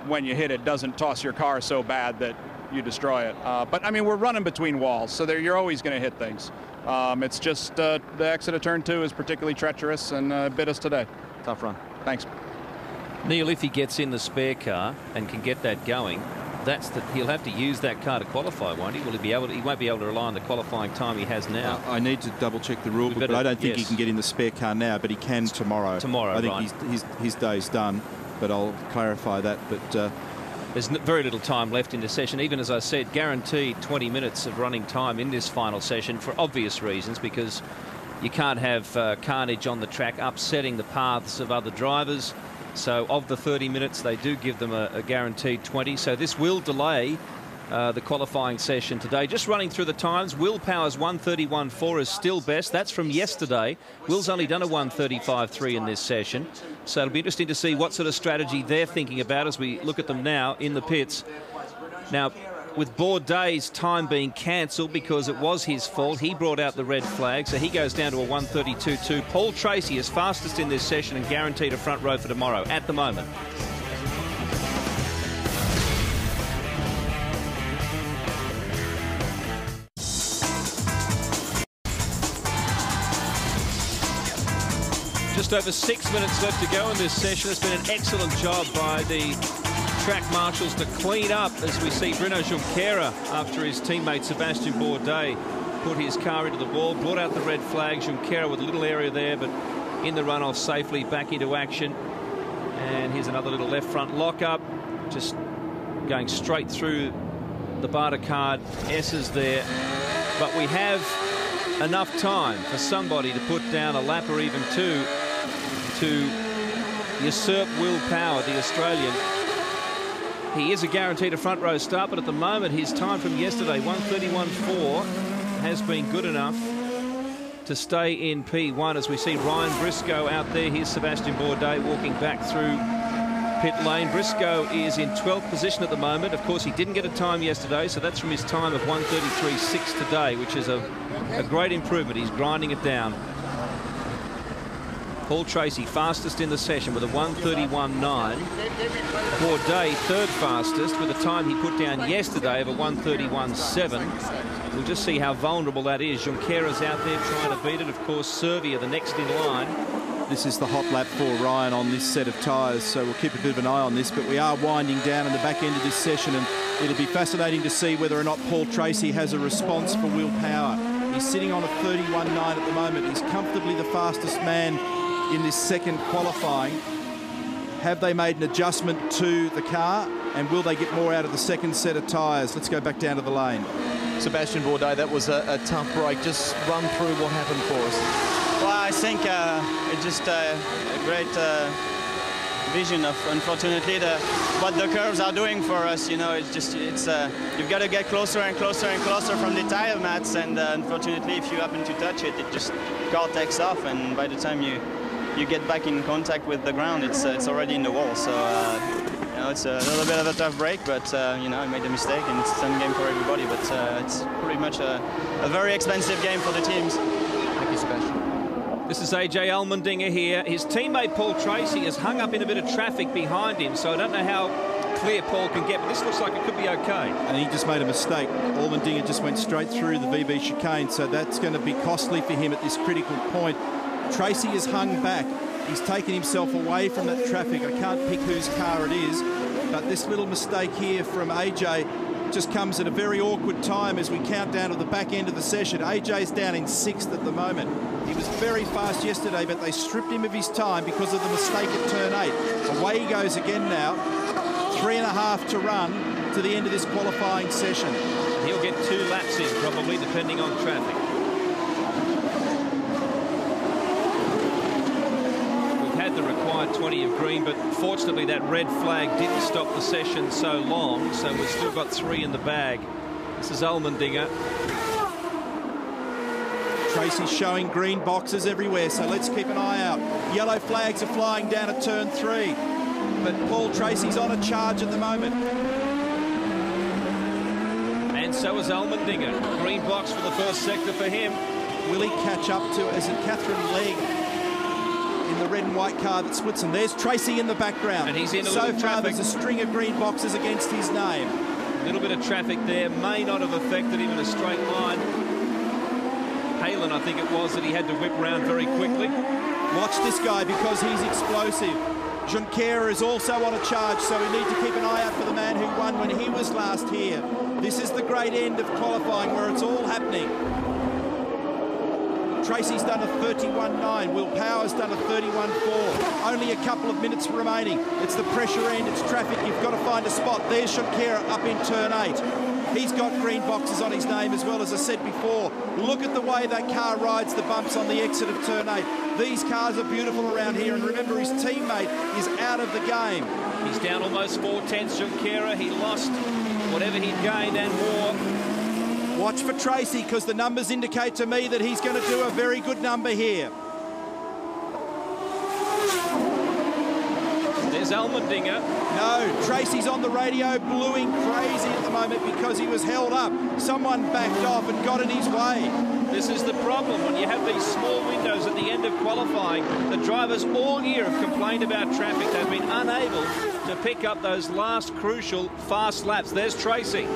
when you hit it doesn't toss your car so bad that you destroy it. But I mean, we're running between walls, so you're always going to hit things. It's just the exit of turn 2 is particularly treacherous and bit us today. Tough run. Thanks. Neil, if he gets in the spare car and can get that going, he'll have to use that car to qualify, won't he? Will he be able to? He won't be able to rely on the qualifying time he has now. I need to double check the rule book, but I don't think he can get in the spare car now, but he can tomorrow. I think right. his day's done, but I'll clarify that. But there's very little time left in this session. Even as I said, guaranteed 20 minutes of running time in this final session for obvious reasons, because you can't have carnage on the track upsetting the paths of other drivers. So of the 30 minutes, they do give them a guaranteed 20. So this will delay the qualifying session today. Just running through the times, Will Power's 1:31.4 is still best. That's from yesterday. Will's only done a 1:35.3 in this session. So it'll be interesting to see what sort of strategy they're thinking about as we look at them now in the pits. Now, with Bourdais' time being cancelled because it was his fault, he brought out the red flag, so he goes down to a 1:32.2. Paul Tracy is fastest in this session and guaranteed a front row for tomorrow at the moment. Just over 6 minutes left to go in this session. It's been an excellent job by the track marshals to clean up as we see Bruno Junqueira, after his teammate Sebastian Bourdais put his car into the wall, brought out the red flag. Junqueira with a little area there, but in the runoff safely back into action. And here's another little left front lockup, just going straight through the Barter card S's there. But we have enough time for somebody to put down a lap or even two to usurp Will Power, the Australian. He is a guaranteed a front row start, but at the moment his time from yesterday, 1:31.4, has been good enough to stay in P1 as we see Ryan Briscoe out there. Here's Sebastian Bourdais walking back through pit lane. Briscoe is in 12th position at the moment. Of course, he didn't get a time yesterday, so that's from his time of 1:33.6 today, which is a great improvement. He's grinding it down. Paul Tracy fastest in the session with a 1:31.9. Bourdais third fastest with a time he put down yesterday of a 1:31.7. We'll just see how vulnerable that is. Junqueira's out there trying to beat it. Of course, Servia, the next in line. this is the hot lap for Ryan on this set of tyres, so we'll keep a bit of an eye on this, but we are winding down in the back end of this session, and it'll be fascinating to see whether or not Paul Tracy has a response for Will Power. He's sitting on a 31.9 at the moment. He's comfortably the fastest man in this second qualifying. Have they made an adjustment to the car, and will they get more out of the second set of tyres? Let's go back down to the lane. Sebastian Bourdais, that was a tough break. Just run through what happened for us. Well, I think it's just a great vision of, unfortunately, what the curves are doing for us. You know, you've got to get closer and closer and closer from the tire mats, and unfortunately, if you happen to touch it, car takes off, and by the time you get back in contact with the ground, it's already in the wall. So you know, it's a little bit of a tough break, but you know, I made a mistake, and it's the same game for everybody. But it's pretty much a very expensive game for the teams. Thank you, Sebastian. This is AJ Allmendinger here. His teammate Paul Tracy has hung up in a bit of traffic behind him, so I don't know how clear Paul can get, but this looks like it could be okay. And he just made a mistake. Allmendinger just went straight through the VB chicane, so that's going to be costly for him at this critical point. Tracy has hung back. He's taken himself away from that traffic. I can't pick whose car it is, but this little mistake here from AJ just comes at a very awkward time as we count down to the back end of the session. AJ's down in 6th at the moment. He was very fast yesterday, but they stripped him of his time because of the mistake at turn 8. Away he goes again now. 3.5 to run to the end of this qualifying session. He'll get 2 laps in, probably, depending on traffic. The required 20 of green, but fortunately that red flag didn't stop the session so long, so we've still got 3 in the bag. This is Allmendinger. Tracy's showing green boxes everywhere, so let's keep an eye out. Yellow flags are flying down at turn 3, but Paul Tracy's on a charge at the moment. And so is Allmendinger. Green box for the first sector for him. Will he catch up to, is it Catherine Legg in the red and white car that splits them? There's Tracy in the background. And he's in a so little far, traffic. there's a string of green boxes against his name. A little bit of traffic there, may not have affected him in a straight line. Halen, I think it was, that he had to whip around very quickly. Watch this guy because he's explosive. ChampCar is also on a charge, so we need to keep an eye out for the man who won when he was last here. This is the great end of qualifying where it's all happening. Tracy's done a 31.9. Will Power's done a 31.4. Only a couple of minutes remaining. It's the pressure end, it's traffic. You've got to find a spot. There's ChampCar up in turn 8. He's got green boxes on his name as well, as I said before. Look at the way that car rides the bumps on the exit of turn 8. These cars are beautiful around here, and remember, his teammate is out of the game. He's down almost 4/10, ChampCar. He lost whatever he'd gained and more. Watch for Tracy, because the numbers indicate to me that he's going to do a very good number here. There's Allmendinger. No, Tracy's on the radio bluing crazy at the moment because he was held up. Someone backed off and got in his way. This is the problem when you have these small windows at the end of qualifying. The drivers all year have complained about traffic. They've been unable to pick up those last crucial fast laps. There's Tracy.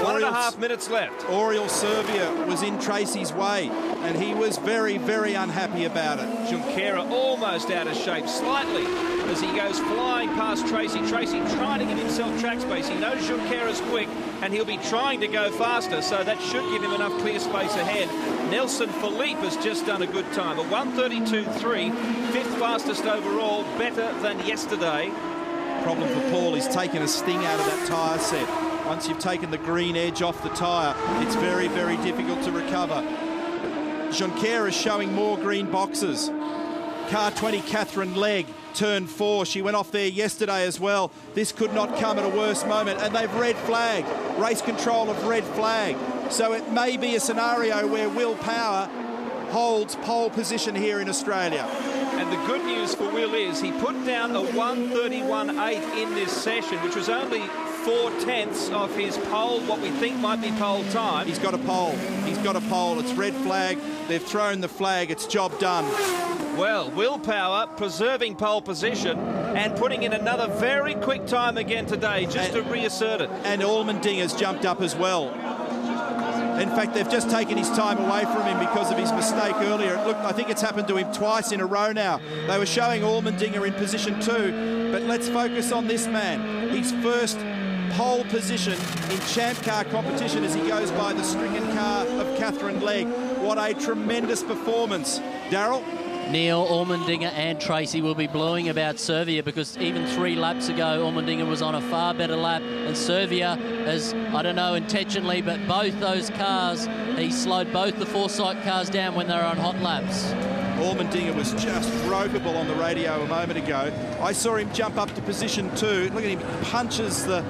1.5 minutes left. Oriel Servia was in Tracy's way, and he was very, very unhappy about it. ChampCar almost out of shape, slightly, as he goes flying past Tracy. Tracy trying to give himself track space. He knows ChampCar is quick, and he'll be trying to go faster, so that should give him enough clear space ahead. Nelson Philippe has just done a good time. A 1:32.3, 5th fastest overall, better than yesterday. Problem for Paul, he's taken a sting out of that tyre set. Once you've taken the green edge off the tyre, it's very, very difficult to recover. ChampCar is showing more green boxes. Car 20, Catherine Legg, turn 4. She went off there yesterday as well. This could not come at a worse moment, and they've red flagged. Race control of red flag. So it may be a scenario where Will Power holds pole position here in Australia. And the good news for Will is he put down a 1:31.8 in this session, which was only 4/10 of his pole, what we think might be pole time. He's got a pole. He's got a pole. It's red flag. They've thrown the flag. It's job done. Well, Will Power preserving pole position and putting in another very quick time again today, just to reassert it. And Allmendinger's jumped up as well. In fact, they've just taken his time away from him because of his mistake earlier. Look, I think it's happened to him twice in a row now. They were showing Allmendinger in position 2, but let's focus on this man. His first pole position in ChampCar competition as he goes by the stricken car of Catherine Legg. What a tremendous performance. Darryl? Neil, Allmendinger and Tracy will be blowing about Servia, because even 3 laps ago, Allmendinger was on a far better lap, and Servia has, I don't know intentionally, but both those cars, he slowed both the Foresight cars down when they were on hot laps. Allmendinger was just ropeable on the radio a moment ago. I saw him jump up to position 2. Look at him, punches the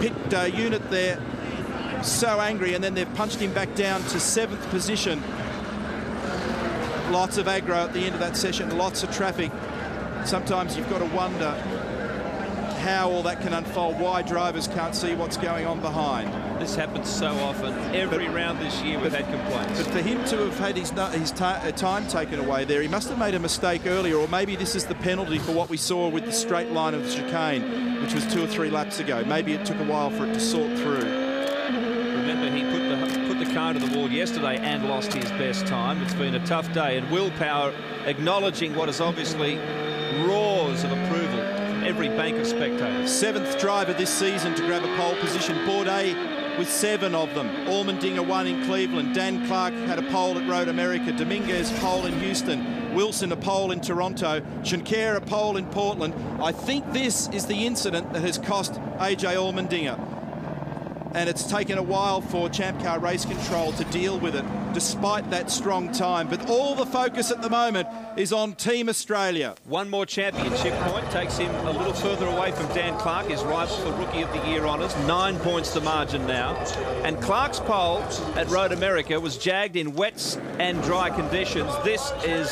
pit unit there. So angry, and then they've punched him back down to 7th position. Lots of aggro at the end of that session, lots of traffic. Sometimes you've got to wonder how all that can unfold, why drivers can't see what's going on behind. This happens so often. Every round this year we've had complaints. But for him to have had his time taken away there, he must have made a mistake earlier, or maybe this is the penalty for what we saw with the straight line of the chicane, which was 2 or 3 laps ago. Maybe it took a while for it to sort through. Remember, he put the car to the wall yesterday and lost his best time. It's been a tough day, and Will Power acknowledging what is obviously roars of approval from every bank of spectators. 7th driver this season to grab a pole position. Bourdais with 7 of them. Allmendinger 1 in Cleveland. Dan Clark had a pole at Road America. Dominguez pole in Houston. Wilson a pole in Toronto. ChampCar a pole in Portland. I think this is the incident that has cost AJ Allmendinger. and it's taken a while for ChampCar Race Control to deal with it, despite that strong time. But all the focus at the moment is on Team Australia. One more championship point takes him a little further away from Dan Clark, his rival for Rookie of the Year honours. 9 points the margin now. And Clark's pole at Road America was jagged in wet and dry conditions. This is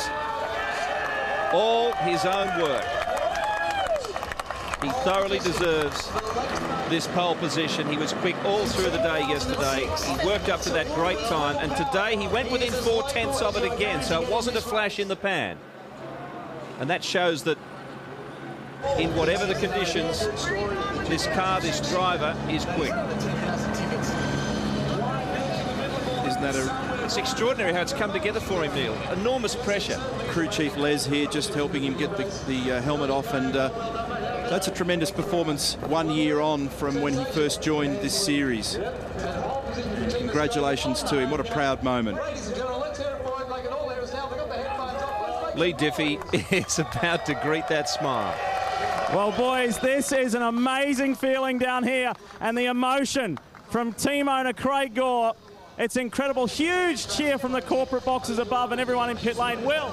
all his own work. He thoroughly deserves this pole position. He was quick all through the day yesterday. He worked up to that great time, and today he went within 4/10 of it again, so it wasn't a flash in the pan. And that shows that in whatever the conditions, this car, this driver is quick. Isn't that it's extraordinary how it's come together for him, Neil. Enormous pressure. Crew Chief Les here just helping him get the helmet off, and that's a tremendous performance 1 year on from when he first joined this series. Congratulations to him. What a proud moment. Lee Diffie is about to greet that smile. Well, boys, this is an amazing feeling down here, and the emotion from team owner Craig Gore. It's incredible. Huge cheer from the corporate boxes above and everyone in pit lane. Will,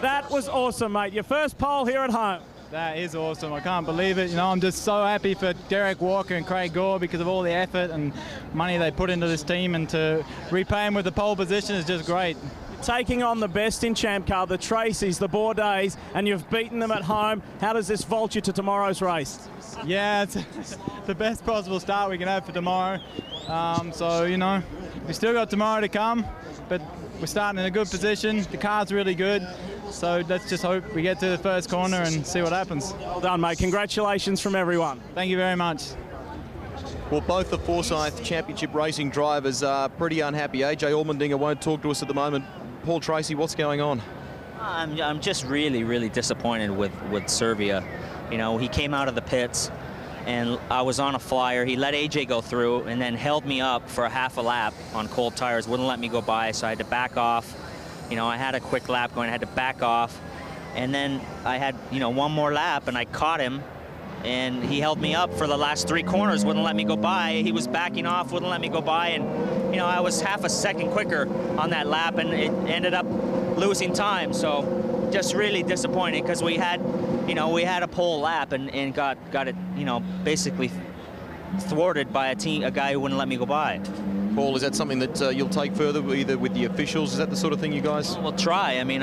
that was awesome, mate. Your first pole here at home. That is awesome. I can't believe it. You know, I'm just so happy for Derek Walker and Craig Gore because of all the effort and money they put into this team, and to repay them with the pole position is just great. Taking on the best in ChampCar, the Tracys, the Bourdais, and you've beaten them at home. How does this vault you to tomorrow's race? Yeah, it's the best possible start we can have for tomorrow. So, you know, we still got tomorrow to come, but we're starting in a good position. The car's really good. So let's just hope we get to the first corner and see what happens. Well done, mate. Congratulations from everyone. Thank you very much. Well, both the Forsyth Championship Racing drivers are pretty unhappy. AJ Allmendinger won't talk to us at the moment. Paul Tracy, what's going on? I'm just really disappointed with Servia. You know, he came out of the pits and I was on a flyer. He let AJ go through and then held me up for a half a lap on cold tires, wouldn't let me go by, so I had to back off. You know, I had a quick lap going, I had to back off. And then I had, you know, one more lap and I caught him and he held me up for the last 3 corners, wouldn't let me go by. He was backing off, wouldn't let me go by, and, you know, I was half a second quicker on that lap and it ended up losing time. So just really disappointing because we had, you know, we had a pole lap and got it, you know, basically thwarted by a guy who wouldn't let me go by. Paul, is that something that you'll take further, either with the officials? Is that the sort of thing you guys? We'll try. I mean,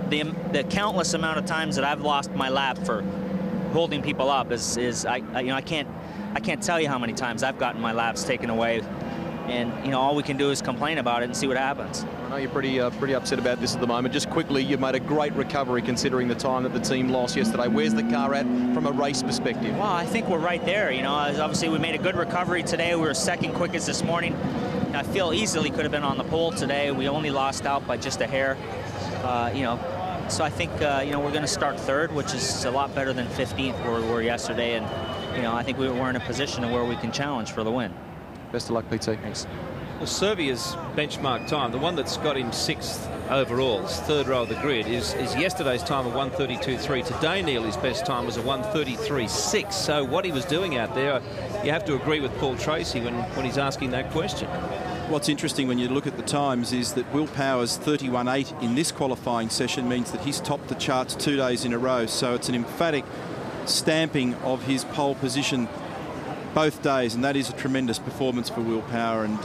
the countless amount of times that I've lost my lap for holding people up is you know, I can't tell you how many times I've gotten my laps taken away, and you know, all we can do is complain about it and see what happens. I know you're pretty upset about this at the moment. Just quickly, you've made a great recovery considering the time that the team lost yesterday. Where's the car at from a race perspective? Well, I think we're right there. You know, obviously we made a good recovery today. We were second quickest this morning. I feel easily could have been on the pole today. We only lost out by just a hair. You know, so I think you know, we're going to start third, which is a lot better than 15th where we were yesterday, and you know, I think we're in a position where we can challenge for the win. Best of luck, PT. Thanks. Well, Servia's benchmark time, the one that's got him 6th overall, third row of the grid, is yesterday's time of 1:32.3. Today, Neil, his best time was a 1:33.6. So what he was doing out there, you have to agree with Paul Tracy when he's asking that question. What's interesting when you look at the times is that Will Power's 31.8 in this qualifying session means that he's topped the charts 2 days in a row. So it's an emphatic stamping of his pole position both days, and that is a tremendous performance for Will Power. And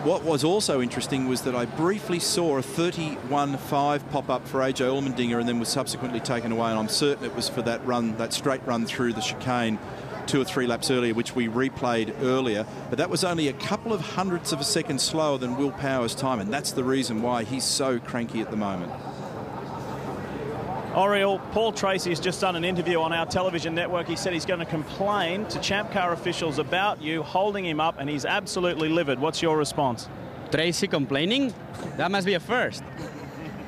what was also interesting was that I briefly saw a 31.5 pop up for AJ Allmendinger and then was subsequently taken away, and I'm certain it was for that run, that straight run through the chicane 2 or 3 laps earlier, which we replayed earlier. But that was only a couple of hundredths of a second slower than Will Power's time, and that's the reason why he's so cranky at the moment. Oriel, Paul Tracy has just done an interview on our television network. He said he's going to complain to ChampCar officials about you holding him up, and he's absolutely livid. What's your response? Tracy complaining? That must be a first.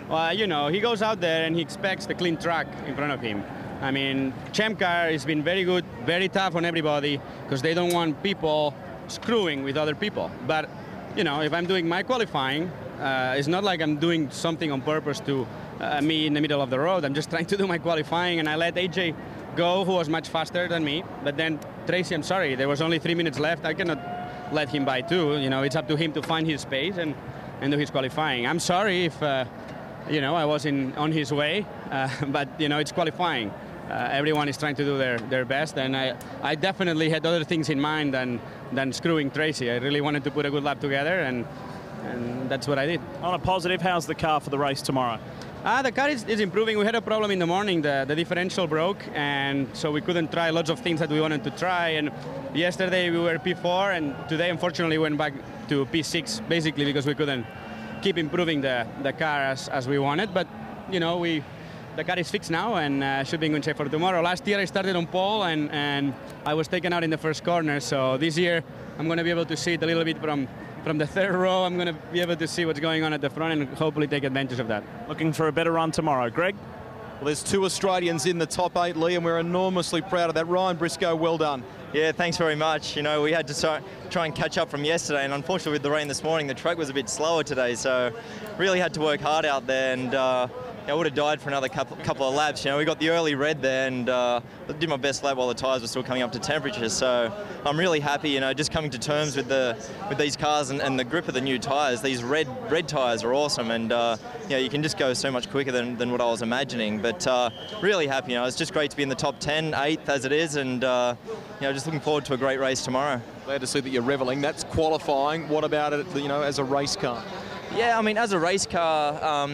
Well, you know, he goes out there and he expects the clean track in front of him. I mean, ChampCar has been very good, very tough on everybody because they don't want people screwing with other people. But, you know, if I'm doing my qualifying, it's not like I'm doing something on purpose to me in the middle of the road. I'm just trying to do my qualifying, and I let AJ go, who was much faster than me. But then, Tracy, I'm sorry, there was only 3 minutes left. I cannot let him by too. You know, it's up to him to find his space and do his qualifying. I'm sorry if, you know, I was on his way, but, you know, it's qualifying. Everyone is trying to do their best, and I definitely had other things in mind than screwing Tracy. I really wanted to put a good lap together, and that's what I did. On a positive, how's the car for the race tomorrow? The car is improving. We had a problem in the morning. The differential broke, and so we couldn't try lots of things that we wanted to try. And yesterday we were P4, and today unfortunately went back to P6, basically because we couldn't keep improving the car as we wanted. But, you know, the car is fixed now and should be in good shape for tomorrow. Last year I started on pole and I was taken out in the first corner. So this year I'm going to be able to see it a little bit from the third row. I'm going to be able to see what's going on at the front and hopefully take advantage of that. Looking for a better run tomorrow. Greg? Well, there's 2 Australians in the top 8, Lee, and we're enormously proud of that. Ryan Briscoe, well done. Yeah, thanks very much. You know, we had to try and catch up from yesterday, and unfortunately with the rain this morning, the track was a bit slower today, so really had to work hard out there, and I would have died for another couple of laps. You know, we got the early red there, and I did my best lap while the tyres were still coming up to temperature. So I'm really happy, you know, just coming to terms with these cars and the grip of the new tyres. These red tyres are awesome, and you know, you can just go so much quicker than what I was imagining. But really happy, you know, it's just great to be in the top 10, 8th as it is, and you know, just looking forward to a great race tomorrow. Glad to see that you're reveling. That's qualifying. What about it, you know, as a race car? Yeah, I mean, as a race car,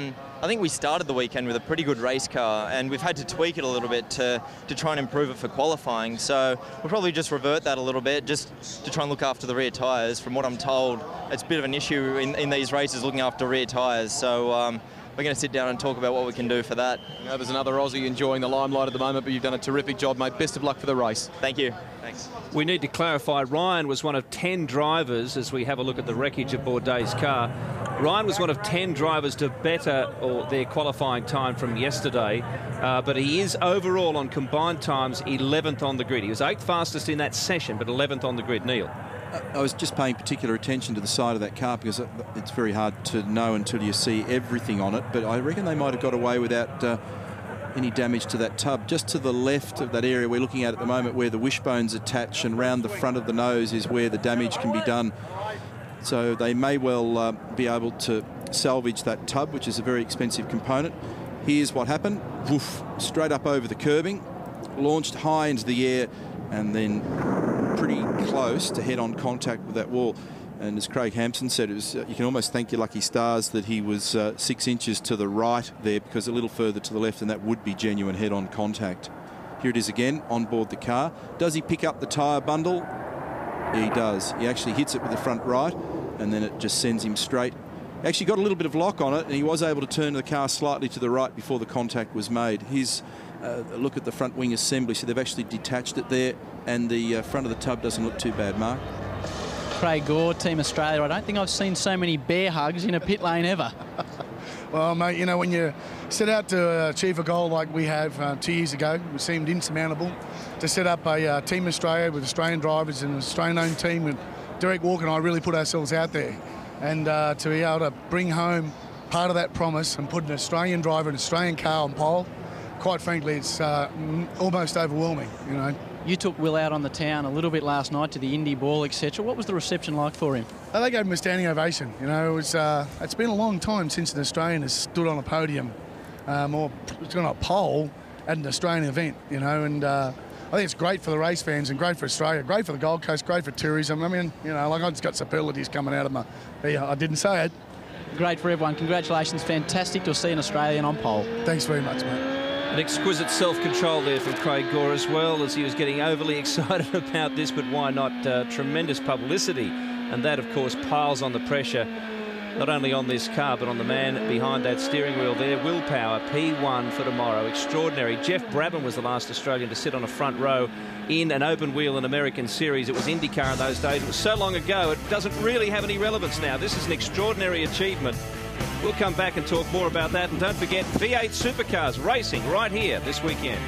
I think we started the weekend with a pretty good race car, and we've had to tweak it a little bit to try and improve it for qualifying. So we'll probably just revert that a little bit, just to try and look after the rear tyres. From what I'm told, it's a bit of an issue in these races looking after rear tyres. So we're going to sit down and talk about what we can do for that. You know, there's another Aussie enjoying the limelight at the moment, but you've done a terrific job, mate. Best of luck for the race. Thank you. Thanks. We need to clarify, Ryan was one of 10 drivers, as we have a look at the wreckage of Bourdais' car. Ryan was one of 10 drivers to better their qualifying time from yesterday, but he is overall on combined times 11th on the grid. He was 8th fastest in that session, but 11th on the grid. Neil? I was just paying particular attention to the side of that car because it's very hard to know until you see everything on it, but I reckon they might have got away without any damage to that tub. Just to the left of that area we're looking at the moment, where the wishbones attach, and round the front of the nose is where the damage can be done. So they may well be able to salvage that tub, which is a very expensive component. Here's what happened. Woof, straight up over the curbing, launched high into the air, and then pretty close to head-on contact with that wall. And as Craig Hampson said, it was, you can almost thank your lucky stars that he was 6 inches to the right there, because a little further to the left and that would be genuine head-on contact. Here it is again on board the car. Does he pick up the tyre bundle? He does. He actually hits it with the front right, and then it just sends him straight. He actually got a little bit of lock on it, and he was able to turn the car slightly to the right before the contact was made. Here's a look at the front wing assembly. So they've actually detached it there, and the front of the tub doesn't look too bad, Mark. Craig Gore, Team Australia. I don't think I've seen so many bear hugs in a pit lane ever. Well, mate, you know, when you set out to achieve a goal like we have 2 years ago, it seemed insurmountable. To set up a Team Australia with Australian drivers and an Australian-owned team with Derek Walker and I really put ourselves out there. And to be able to bring home part of that promise and put an Australian driver, an Australian car on pole, quite frankly, it's almost overwhelming, you know. You took Will out on the town a little bit last night to the Indy ball, etc. What was the reception like for him? They gave him a standing ovation. You know, it's been a long time since an Australian has stood on a podium or it's on a pole at an Australian event, you know, and I think it's great for the race fans and great for Australia, great for the Gold Coast, great for tourism. I mean, you know, like I just got superlatives coming out of my... I didn't say it. Great for everyone. Congratulations. Fantastic to see an Australian on pole. Thanks very much, mate. An exquisite self-control there from Craig Gore as well, as he was getting overly excited about this, but why not? Tremendous publicity, and that, of course, piles on the pressure, not only on this car, but on the man behind that steering wheel there. Will Power, P1 for tomorrow. Extraordinary. Jeff Brabham was the last Australian to sit on a front row in an open wheel in American Series. It was IndyCar in those days. It was so long ago, it doesn't really have any relevance now. This is an extraordinary achievement. We'll come back and talk more about that. And don't forget, V8 Supercars racing right here this weekend.